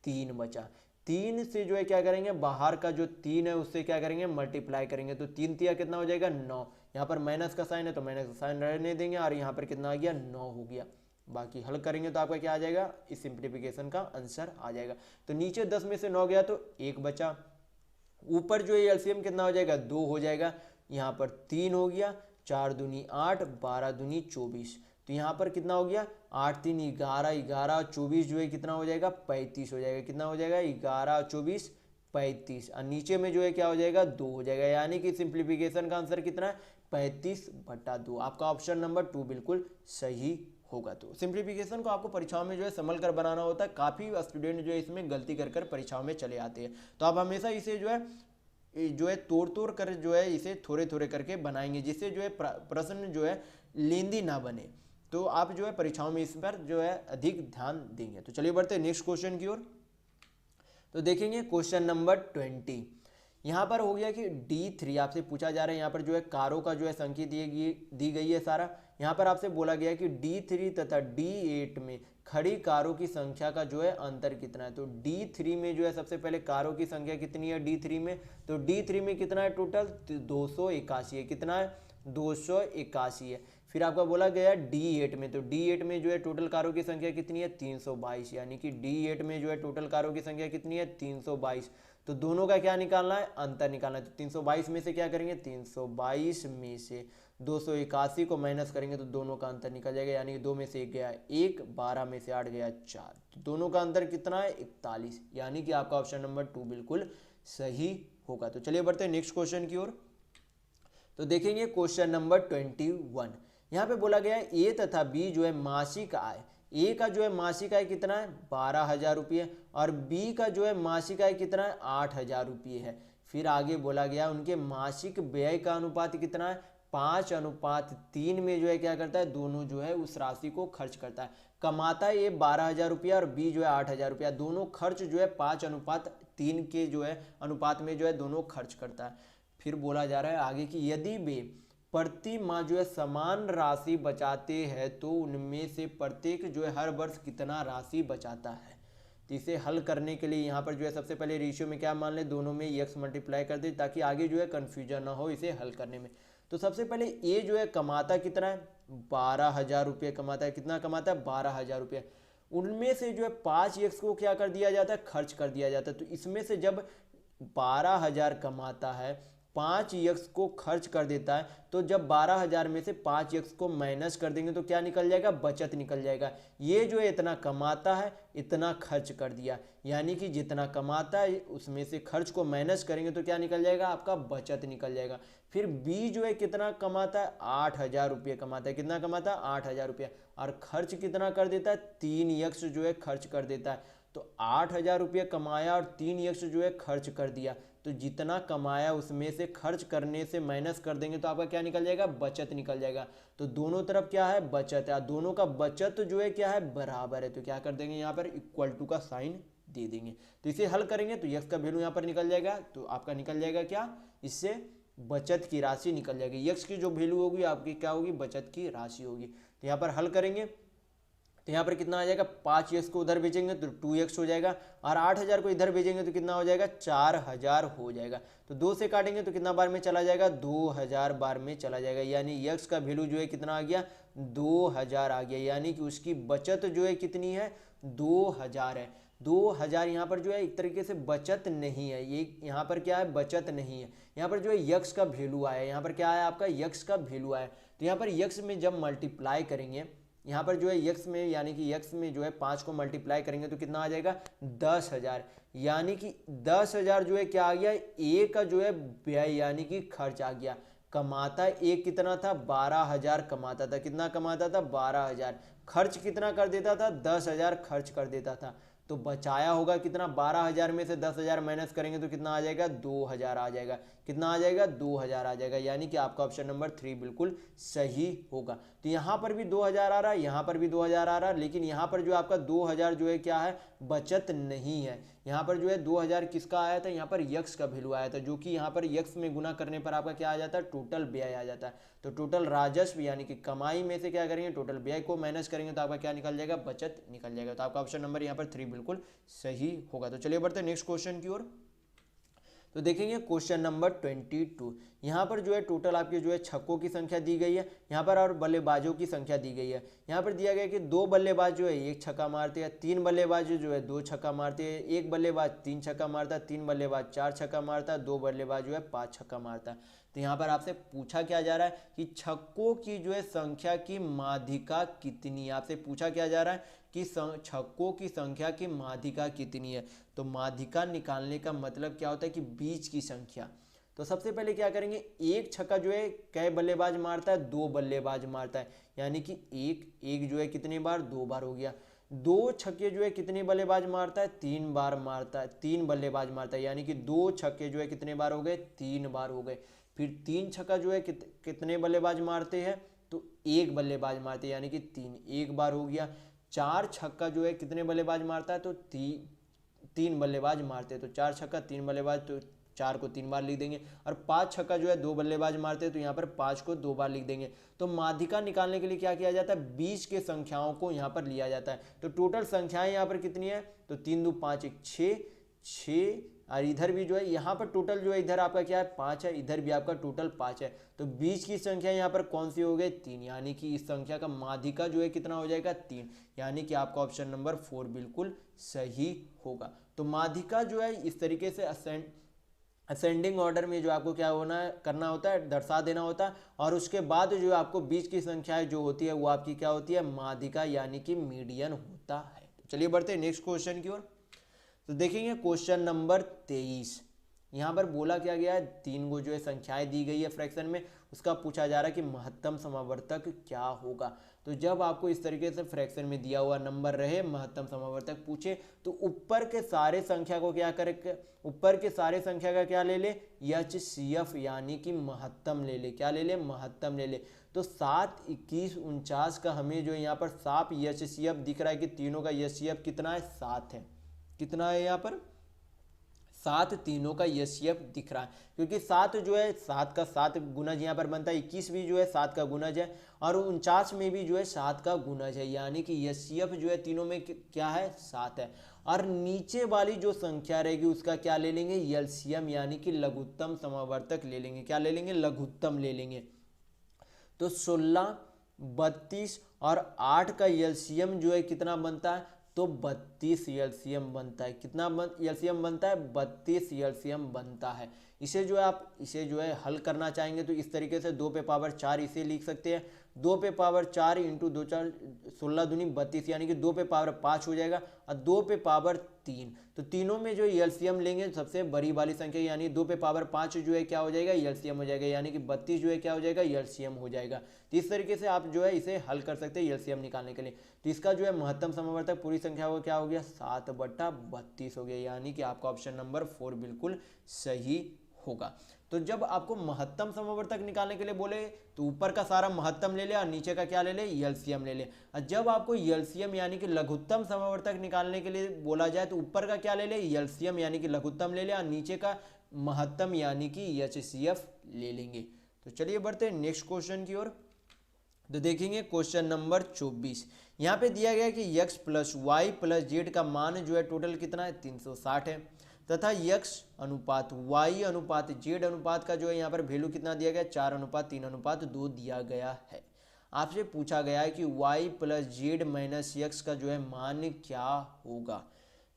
3 बचा। 3 से जो है क्या करेंगे, बाहर का जो 3 है उससे क्या करेंगे, मल्टीप्लाई करेंगे। तो 3 तिया कितना हो जाएगा, 9। यहाँ पर माइनस का साइन है तो माइनस का साइन रहने देंगे। और यहाँ पर कितना आ गया, 9 हो गया। बाकी हल करेंगे तो आपका क्या आ जाएगा, इस सिंप्लीफिकेशन का आंसर आ जाएगा। तो नीचे 10 में से 9 गया तो 1 बचा, ऊपर जो है एलसीएम कितना हो जाएगा, 2 हो जाएगा, यहाँ पर 3 हो गया, 4 दूनी 8, 12 दूनी 24, तो यहाँ पर कितना हो गया, 8 3 11, 11 24 जो है कितना हो जाएगा, 35 हो जाएगा। कितना हो जाएगा, 11 24 35, और नीचे में जो है क्या हो जाएगा, 2 हो जाएगा। यानी कि सिंप्लीफिकेशन का आंसर कितना है, 35/2। आपका ऑप्शन नंबर 2 बिल्कुल सही होगा। तो सिंप्लीफिकेशन को आपको परीक्षाओं में जो है संभल कर बनाना होता है। काफ़ी स्टूडेंट जो है इसमें गलती कर परीक्षाओं में चले आते हैं। तो आप हमेशा इसे जो है तोड़ कर जो है इसे थोड़े थोड़े करके बनाएंगे, जिससे जो है प्रश्न जो है लेंदी ना बने। तो आप जो है परीक्षाओं में इस पर जो है अधिक ध्यान देंगे। तो चलिए बढ़ते हैं नेक्स्ट क्वेश्चन की ओर। तो देखेंगे क्वेश्चन नंबर 20। यहाँ पर हो गया कि D3 आपसे पूछा जा रहा है। यहाँ पर जो है कारों का जो है संख्या दी गई है सारा। यहाँ पर आपसे बोला गया है कि D3 तथा D8 में खड़ी कारों की संख्या का जो है अंतर कितना है। तो D3 में जो है सबसे पहले कारों की संख्या कितनी है D3 में, तो D3 में कितना है टोटल, 281 है। कितना है, 281 है। फिर आपका बोला गया D8 में, तो D8 में जो है टोटल कारों की संख्या कितनी है, 322। यानी कि D8 में जो है टोटल कारों की संख्या कितनी है, 322। तो दोनों का क्या निकालना है, अंतर निकालना है। तो 322 में से क्या करेंगे, 322 में से 281 को माइनस करेंगे तो दोनों का अंतर निकल जाएगा। यानी कि 2 में से 1 गया 1, 12 में से 8 गया 4, तो दोनों का अंतर कितना है, 41। यानी कि आपका ऑप्शन नंबर 2 बिल्कुल सही होगा। तो चलिए बढ़ते हैं नेक्स्ट क्वेश्चन की ओर। तो देखेंगे क्वेश्चन नंबर 21। यहाँ पे बोला गया है ए तथा बी जो है मासिक आय, ए का जो है मासिक आय कितना है, 12,000 रुपये, और बी का जो है मासिक आय कितना है, 8,000 रुपये है। फिर आगे बोला गया उनके मासिक व्यय का अनुपात कितना है, 5:3 में जो है क्या करता है, दोनों जो है उस राशि को खर्च करता है। कमाता है ये 12,000 रुपया और बी जो है 8,000 रुपया, दोनों खर्च जो है 5:3 के जो है अनुपात में जो है दोनों खर्च करता है। फिर बोला जा रहा है आगे कि यदि वे प्रति माह जो है समान राशि बचाते हैं तो उनमें से प्रत्येक जो है हर वर्ष कितना राशि बचाता है। तो इसे हल करने के लिए यहाँ पर जो है सबसे पहले रेशियो में क्या मान ले, दोनों में x मल्टीप्लाई कर दे ताकि आगे जो है कन्फ्यूजन ना हो इसे हल करने में। तो सबसे पहले ए जो है कमाता कितना है, 12,000 रुपये कमाता है। कितना कमाता है, 12,000 रुपये। उनमें से जो है 5x को क्या कर दिया जाता है, खर्च कर दिया जाता है। तो इसमें से जब 12,000 कमाता है, 5x को खर्च कर देता है, तो जब 12,000 में से 5x को माइनस कर देंगे तो क्या निकल जाएगा, बचत निकल जाएगा। ये जो है इतना कमाता है, इतना खर्च कर दिया, यानी कि जितना कमाता है उसमें से खर्च को माइनस करेंगे तो क्या निकल जाएगा, आपका बचत निकल जाएगा। फिर बी जो है कितना कमाता है, 8,000 रुपये कमाता है। कितना कमाता है, 8,000 रुपये, और खर्च कितना कर देता है, 3x जो है खर्च कर देता है। तो 8,000 रुपये कमाया और 3x जो है खर्च कर दिया, तो जितना कमाया उसमें से खर्च करने से माइनस कर देंगे तो आपका क्या निकल जाएगा, बचत निकल जाएगा। तो दोनों तरफ क्या है, बचत है, दोनों का बचत जो है क्या है, बराबर है। तो क्या कर देंगे, यहाँ पर इक्वल टू का साइन दे देंगे। तो इसे हल करेंगे तो x का वैल्यू यहाँ पर निकल जाएगा। तो आपका निकल जाएगा क्या, इससे बचत की राशि निकल जाएगी। x की जो वैल्यू होगी आपकी क्या होगी, बचत की राशि होगी। तो यहाँ पर हल करेंगे तो यहाँ पर कितना आ जाएगा, 5x को उधर भेजेंगे तो 2x हो जाएगा, और 8,000 को इधर भेजेंगे तो कितना हो जाएगा, 4,000 हो जाएगा। तो 2 से काटेंगे तो कितना बार में चला जाएगा, 2,000 बार में चला जाएगा। यानी x का वैल्यू जो है कितना आ गया, 2,000 आ गया। यानी कि उसकी बचत जो है कितनी है, 2,000 है। 2,000 यहाँ पर जो है एक तरीके से बचत नहीं है, ये यहाँ पर क्या है, बचत नहीं है। यहाँ पर जो है यक्स का वैल्यू आया, यहाँ पर क्या आया आपका, यक्स का वैल्यू आया। तो यहाँ पर यक्स में जब मल्टीप्लाई करेंगे, यहाँ पर जो है यक्स में, यानी कि यक्स में जो है 5 को मल्टीप्लाई करेंगे तो कितना आ जाएगा, 10,000। यानी कि 10,000 जो है क्या आ गया, ए का जो है व्यय यानी कि खर्च आ गया। कमाता एक कितना था, 12,000 कमाता था। कितना कमाता था, 12,000। खर्च कितना कर देता था, 10,000 खर्च कर देता था। तो बचाया होगा कितना, 12,000 में से 10,000 माइनस करेंगे तो कितना आ जाएगा, 2,000 आ जाएगा। कितना आ जाएगा, 2,000 आ जाएगा। यानी कि आपका ऑप्शन नंबर 3 बिल्कुल सही होगा। तो यहाँ पर भी 2,000 आ रहा है, यहाँ पर भी 2,000 आ रहा है, लेकिन यहाँ पर जो आपका 2,000 जो है क्या है, बचत नहीं है। यहाँ पर जो है 2,000 किसका आया था, यहाँ पर यक्स का वैल्यू आया था, जो कि यहाँ पर यक्स में गुना करने पर आपका क्या आ जाता है, टोटल व्यय आ जाता है। तो टोटल राजस्व यानी कि कमाई में से क्या करेंगे, टोटल व्यय को माइनस करेंगे तो आपका क्या निकल जाएगा, बचत निकल जाएगा। तो आपका ऑप्शन नंबर यहाँ पर 3 बिल्कुल सही होगा। तो चलिए बढ़ते हैं नेक्स्ट क्वेश्चन की ओर। तो देखेंगे क्वेश्चन नंबर 22। यहाँ पर जो है टोटल आपके जो है छक्कों की संख्या दी गई है यहाँ पर, और बल्लेबाजों की संख्या दी गई है। यहाँ पर दिया गया है कि 2 बल्लेबाज जो है 1 छक्का मारते हैं, 3 बल्लेबाज जो है 2 छक्का मारते हैं, 1 बल्लेबाज 3 छक्का मारता है, 3 बल्लेबाज 4 छक्का मारता है, 2 बल्लेबाज जो है 5 छक्का मारता है। तो यहाँ पर आपसे पूछा क्या जा रहा है कि छक्कों की जो है संख्या की माध्यिका कितनी है। आपसे पूछा क्या जा रहा है कि छक्कों की संख्या की माध्यिका कितनी है। तो माध्यिका निकालने का मतलब क्या होता है कि बीच की संख्या। तो सबसे पहले क्या करेंगे, एक छक्का जो है कै बल्लेबाज मारता है, 2 बल्लेबाज मारता है, यानी कि एक जो है कितने बार, 2 बार हो गया। 2 छक्के जो है कितने बल्लेबाज मारता है, 3 बार मारता है, 3 बल्लेबाज मारता है, यानी कि 2 छक्के जो है कितने बार हो गए, 3 बार हो गए। फिर 3 छक्का जो है कितने बल्लेबाज मारते हैं, तो 1 बल्लेबाज मारते हैं, यानी कि 3 एक बार हो गया। 4 छक्का जो है कितने बल्लेबाज मारता है, तो 3 बल्लेबाज मारते हैं, तो 4 छक्का 3 बल्लेबाज, तो 4 को 3 बार लिख देंगे। और 5 छक्का जो है 2 बल्लेबाज मारते हैं, तो यहाँ पर 5 को 2 बार लिख देंगे। तो माध्यिका निकालने के लिए क्या किया जाता है, बीच के संख्याओं को यहाँ पर लिया जाता है। तो टोटल संख्याएं यहाँ पर कितनी है, तो 3 2 5 1 6, और इधर भी जो है यहाँ पर टोटल जो है इधर आपका क्या है 5 है, इधर भी आपका टोटल 5 है। तो बीच की संख्या यहाँ पर कौन सी हो गई, 3, यानी कि इस संख्या का माध्यिका जो है कितना हो जाएगा, 3, यानी कि आपका ऑप्शन नंबर 4 बिल्कुल सही होगा। तो माध्यिका जो है इस तरीके से असेंडिंग ऑर्डर में जो आपको क्या होना है, करना होता है, दर्शा देना होता है, और उसके बाद जो आपको बीच की संख्याएं जो होती है वो आपकी क्या होती है, माध्यिका यानी कि मीडियन होता है। तो चलिए बढ़ते हैं नेक्स्ट क्वेश्चन की ओर। तो देखेंगे क्वेश्चन नंबर 23। यहाँ पर बोला क्या गया है, 3 गो जो है संख्याएं दी गई है फ्रैक्शन में, उसका पूछा जा रहा है कि महत्तम समावर्तक क्या होगा। तो जब आपको इस तरीके से फ्रैक्शन में दिया हुआ नंबर रहे, महत्तम समावर्तक पूछे, तो ऊपर के सारे संख्या को क्या करे, ऊपर के सारे संख्या का क्या ले ले, HCF यानी कि महत्तम ले ले, क्या ले ले, महत्तम ले ले। तो 7 21 49 का हमें जो यहाँ पर साफ HCF दिख रहा है कि तीनों का HCF कितना है, 7 है। कितना है यहाँ पर, 7 तीनों का HCF दिख रहा है, क्योंकि 7 जो है 7 का 7 गुणज यहाँ पर बनता है, 21 भी जो है 7 का गुणज है, और 49 में भी जो है 7 का गुणज है, यानी कि HCF जो है तीनों में क्या है, 7 है। और नीचे वाली जो संख्या रहेगी उसका क्या ले लेंगे, LCM यानी कि लघुत्तम समावर्तक ले लेंगे। क्या ले लेंगे, लघुत्तम ले लेंगे। तो 16 32 और 8 का LCM जो है कितना बनता है, तो 32 LCM बनता है। कितना LCM बनता है, 32 LCM बनता है। इसे जो है आप इसे जो है हल करना चाहेंगे तो इस तरीके से 2 पे पावर 4 इसे लिख सकते हैं। 2 पे पावर 4 इंटू 2 4 16 दूनी 32, यानी कि 2 पे पावर 5 हो जाएगा, और 2 पे पावर 3। तो तीनों में जो LCM लेंगे सबसे बड़ी वाली संख्या, यानी 2 पे पावर 5 जो है क्या हो जाएगा, LCM हो जाएगा, यानी कि 32 जो है क्या हो जाएगा, LCM हो जाएगा। तो इस तरीके से आप जो है इसे हल कर सकते हैं LCM निकालने के लिए। तो इसका जो है महत्तम समावर्तक पूरी संख्या को क्या हो गया, 7/32 हो गया, यानी कि आपका ऑप्शन नंबर 4 बिल्कुल सही होगा। तो जब आपको महत्तम समावर्तक निकालने के लिए बोले तो ऊपर का सारा महत्तम ले ले और नीचे का क्या ले ले, LCM ले ले। और जब आपको LCM यानी कि लघुत्तम समावर्तक निकालने के लिए बोला जाए तो ऊपर का क्या ले ले, LCM यानी कि लघुत्तम ले ले, और नीचे का महत्तम यानी कि HCF ले लेंगे। तो चलिए बढ़ते हैं नेक्स्ट क्वेश्चन की ओर। तो देखेंगे क्वेश्चन नंबर 24। यहाँ पे दिया गया है कि x + y + z का मान जो है टोटल कितना है, 360 है, तथा x अनुपात y अनुपात z अनुपात का जो है यहाँ पर वैल्यू कितना दिया गया है, 4:3:2 दिया गया है। आपसे पूछा गया है कि y + z - x का जो है मान क्या होगा।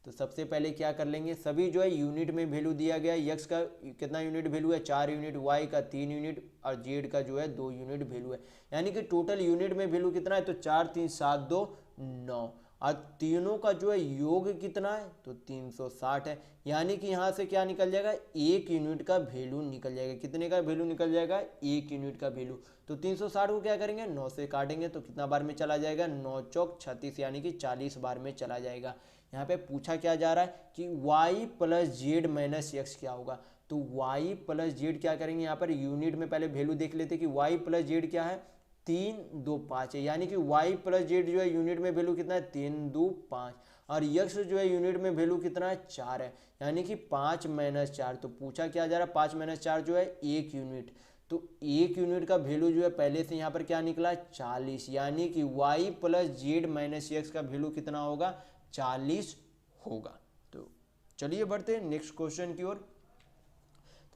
तो सबसे पहले क्या कर लेंगे, सभी जो है यूनिट में वैल्यू दिया गया है। x का कितना यूनिट वैल्यू है, 4 यूनिट, y का 3 यूनिट और z का जो है 2 यूनिट वैल्यू है, यानी कि टोटल यूनिट में वैल्यू कितना है, तो 4 3 7 2 9, और तीनों का जो है योग कितना है, तो 360 है, यानी कि यहाँ से क्या निकल जाएगा, 1 यूनिट का वैल्यू निकल जाएगा। कितने का वैल्यू निकल जाएगा, 1 यूनिट का वैल्यू। तो 360 को क्या करेंगे, 9 से काटेंगे तो कितना बार में चला जाएगा, 9 चौक 36, यानी कि 40 बार में चला जाएगा। यहाँ पे पूछा क्या जा रहा है कि y + z - x क्या होगा। तो y + z क्या करेंगे, यहाँ पर यूनिट में पहले वैल्यू देख लेते कि y + z क्या है, 3 2 5 है, यानी कि y + z जो है यूनिट में वैल्यू कितना है, 3 2 5, और x जो है यूनिट में वैल्यू कितना है, 4 है, यानी कि 5 - 4। तो पूछा क्या जा रहा है, 5 - 4 जो है 1 यूनिट। तो 1 यूनिट का वैल्यू जो है पहले से यहाँ पर क्या निकला, 40, यानी कि y + z - x का वैल्यू कितना होगा, 40 होगा। तो चलिए बढ़ते हैं नेक्स्ट क्वेश्चन की ओर।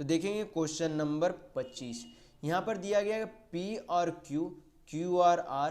तो देखेंगे क्वेश्चन नंबर 25। यहाँ पर दिया गया है P और Q, Q और R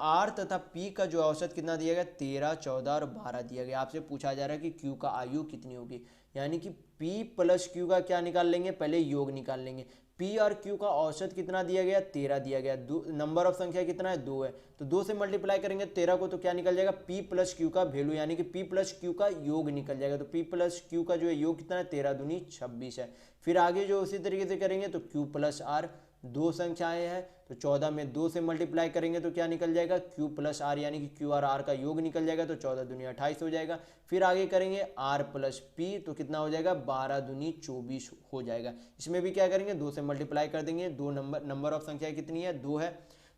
R तथा P का जो औसत कितना दिया गया 13, 14 और 12 दिया गया। आपसे पूछा जा रहा है कि Q का आयु कितनी होगी, यानी कि P प्लस Q का क्या निकाल लेंगे, पहले योग निकाल लेंगे। P और Q का औसत कितना दिया गया 13 दिया गया, नंबर ऑफ संख्या कितना है 2 है, तो 2 से मल्टीप्लाई करेंगे 13 को तो क्या निकल जाएगा P प्लस Q का वैल्यू, यानी कि P प्लस Q का योग निकल जाएगा। तो P प्लस Q का जो है योग कितना है 13 दूनी 26 है। फिर आगे जो उसी तरीके से करेंगे तो Q प्लस R, दो संख्याएं हैं तो 14 में 2 से मल्टीप्लाई करेंगे तो क्या निकल जाएगा Q प्लस R, यानी कि Q और R का योग निकल जाएगा तो 14 दूनी 28 हो जाएगा। फिर आगे करेंगे R प्लस P तो कितना हो जाएगा 12 दूनी 24 हो जाएगा। इसमें भी क्या करेंगे 2 से मल्टीप्लाई कर देंगे, दो नंबर ऑफ संख्या कितनी है 2 है,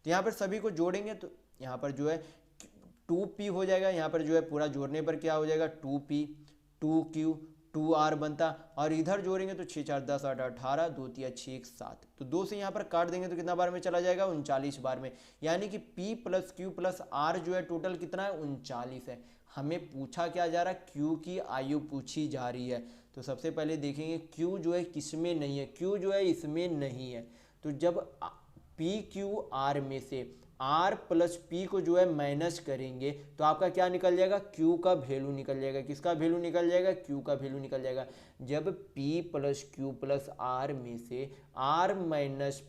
तो यहाँ पर सभी को जोड़ेंगे तो यहाँ पर जो है 2P हो जाएगा, यहाँ पर जो है पूरा जोड़ने पर क्या हो जाएगा 2P, 2Q, 2R बनता, और इधर जोड़ेंगे तो 6 4 10 8 18, 2 3 6 1 7, तो 2 से यहाँ पर काट देंगे तो कितना बार में चला जाएगा 39 बार में, यानी कि P plus Q plus R जो है टोटल कितना है 39 है। हमें पूछा क्या जा रहा है, Q की आयु पूछी जा रही है। तो सबसे पहले देखेंगे Q जो है किसमें नहीं है, Q जो है इसमें नहीं है, तो जब PQR में से R प्लस P को जो है माइनस करेंगे तो आपका क्या निकल जाएगा Q का वैल्यू निकल जाएगा। किसका वैल्यू निकल जाएगा, Q का वैल्यू निकल जाएगा। जब P plus Q plus R में से R माइनस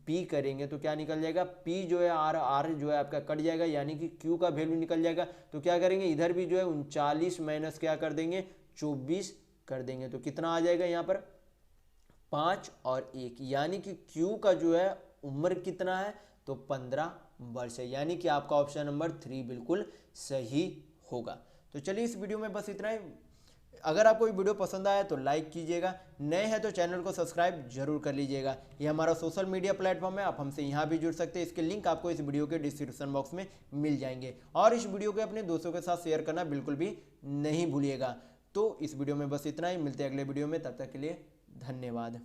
P करेंगे तो क्या निकल जाएगा, P जो है R जो है आपका कट जाएगा, यानी कि Q का वैल्यू निकल जाएगा। तो क्या करेंगे इधर भी जो है 39 माइनस क्या कर देंगे 24 कर देंगे, तो कितना आ जाएगा यहाँ पर 5 और 1, यानी कि Q का जो है उम्र कितना है तो 15 वर्ष है, यानी कि आपका ऑप्शन नंबर 3 बिल्कुल सही होगा। तो चलिए इस वीडियो में बस इतना ही। अगर आपको ये वीडियो पसंद आया तो लाइक कीजिएगा, नए हैं तो चैनल को सब्सक्राइब जरूर कर लीजिएगा। ये हमारा सोशल मीडिया प्लेटफॉर्म है, आप हमसे यहाँ भी जुड़ सकते हैं, इसके लिंक आपको इस वीडियो के डिस्क्रिप्शन बॉक्स में मिल जाएंगे। और इस वीडियो को अपने दोस्तों के साथ शेयर करना बिल्कुल भी नहीं भूलिएगा। तो इस वीडियो में बस इतना ही, मिलते हैं अगले वीडियो में, तब तक के लिए धन्यवाद।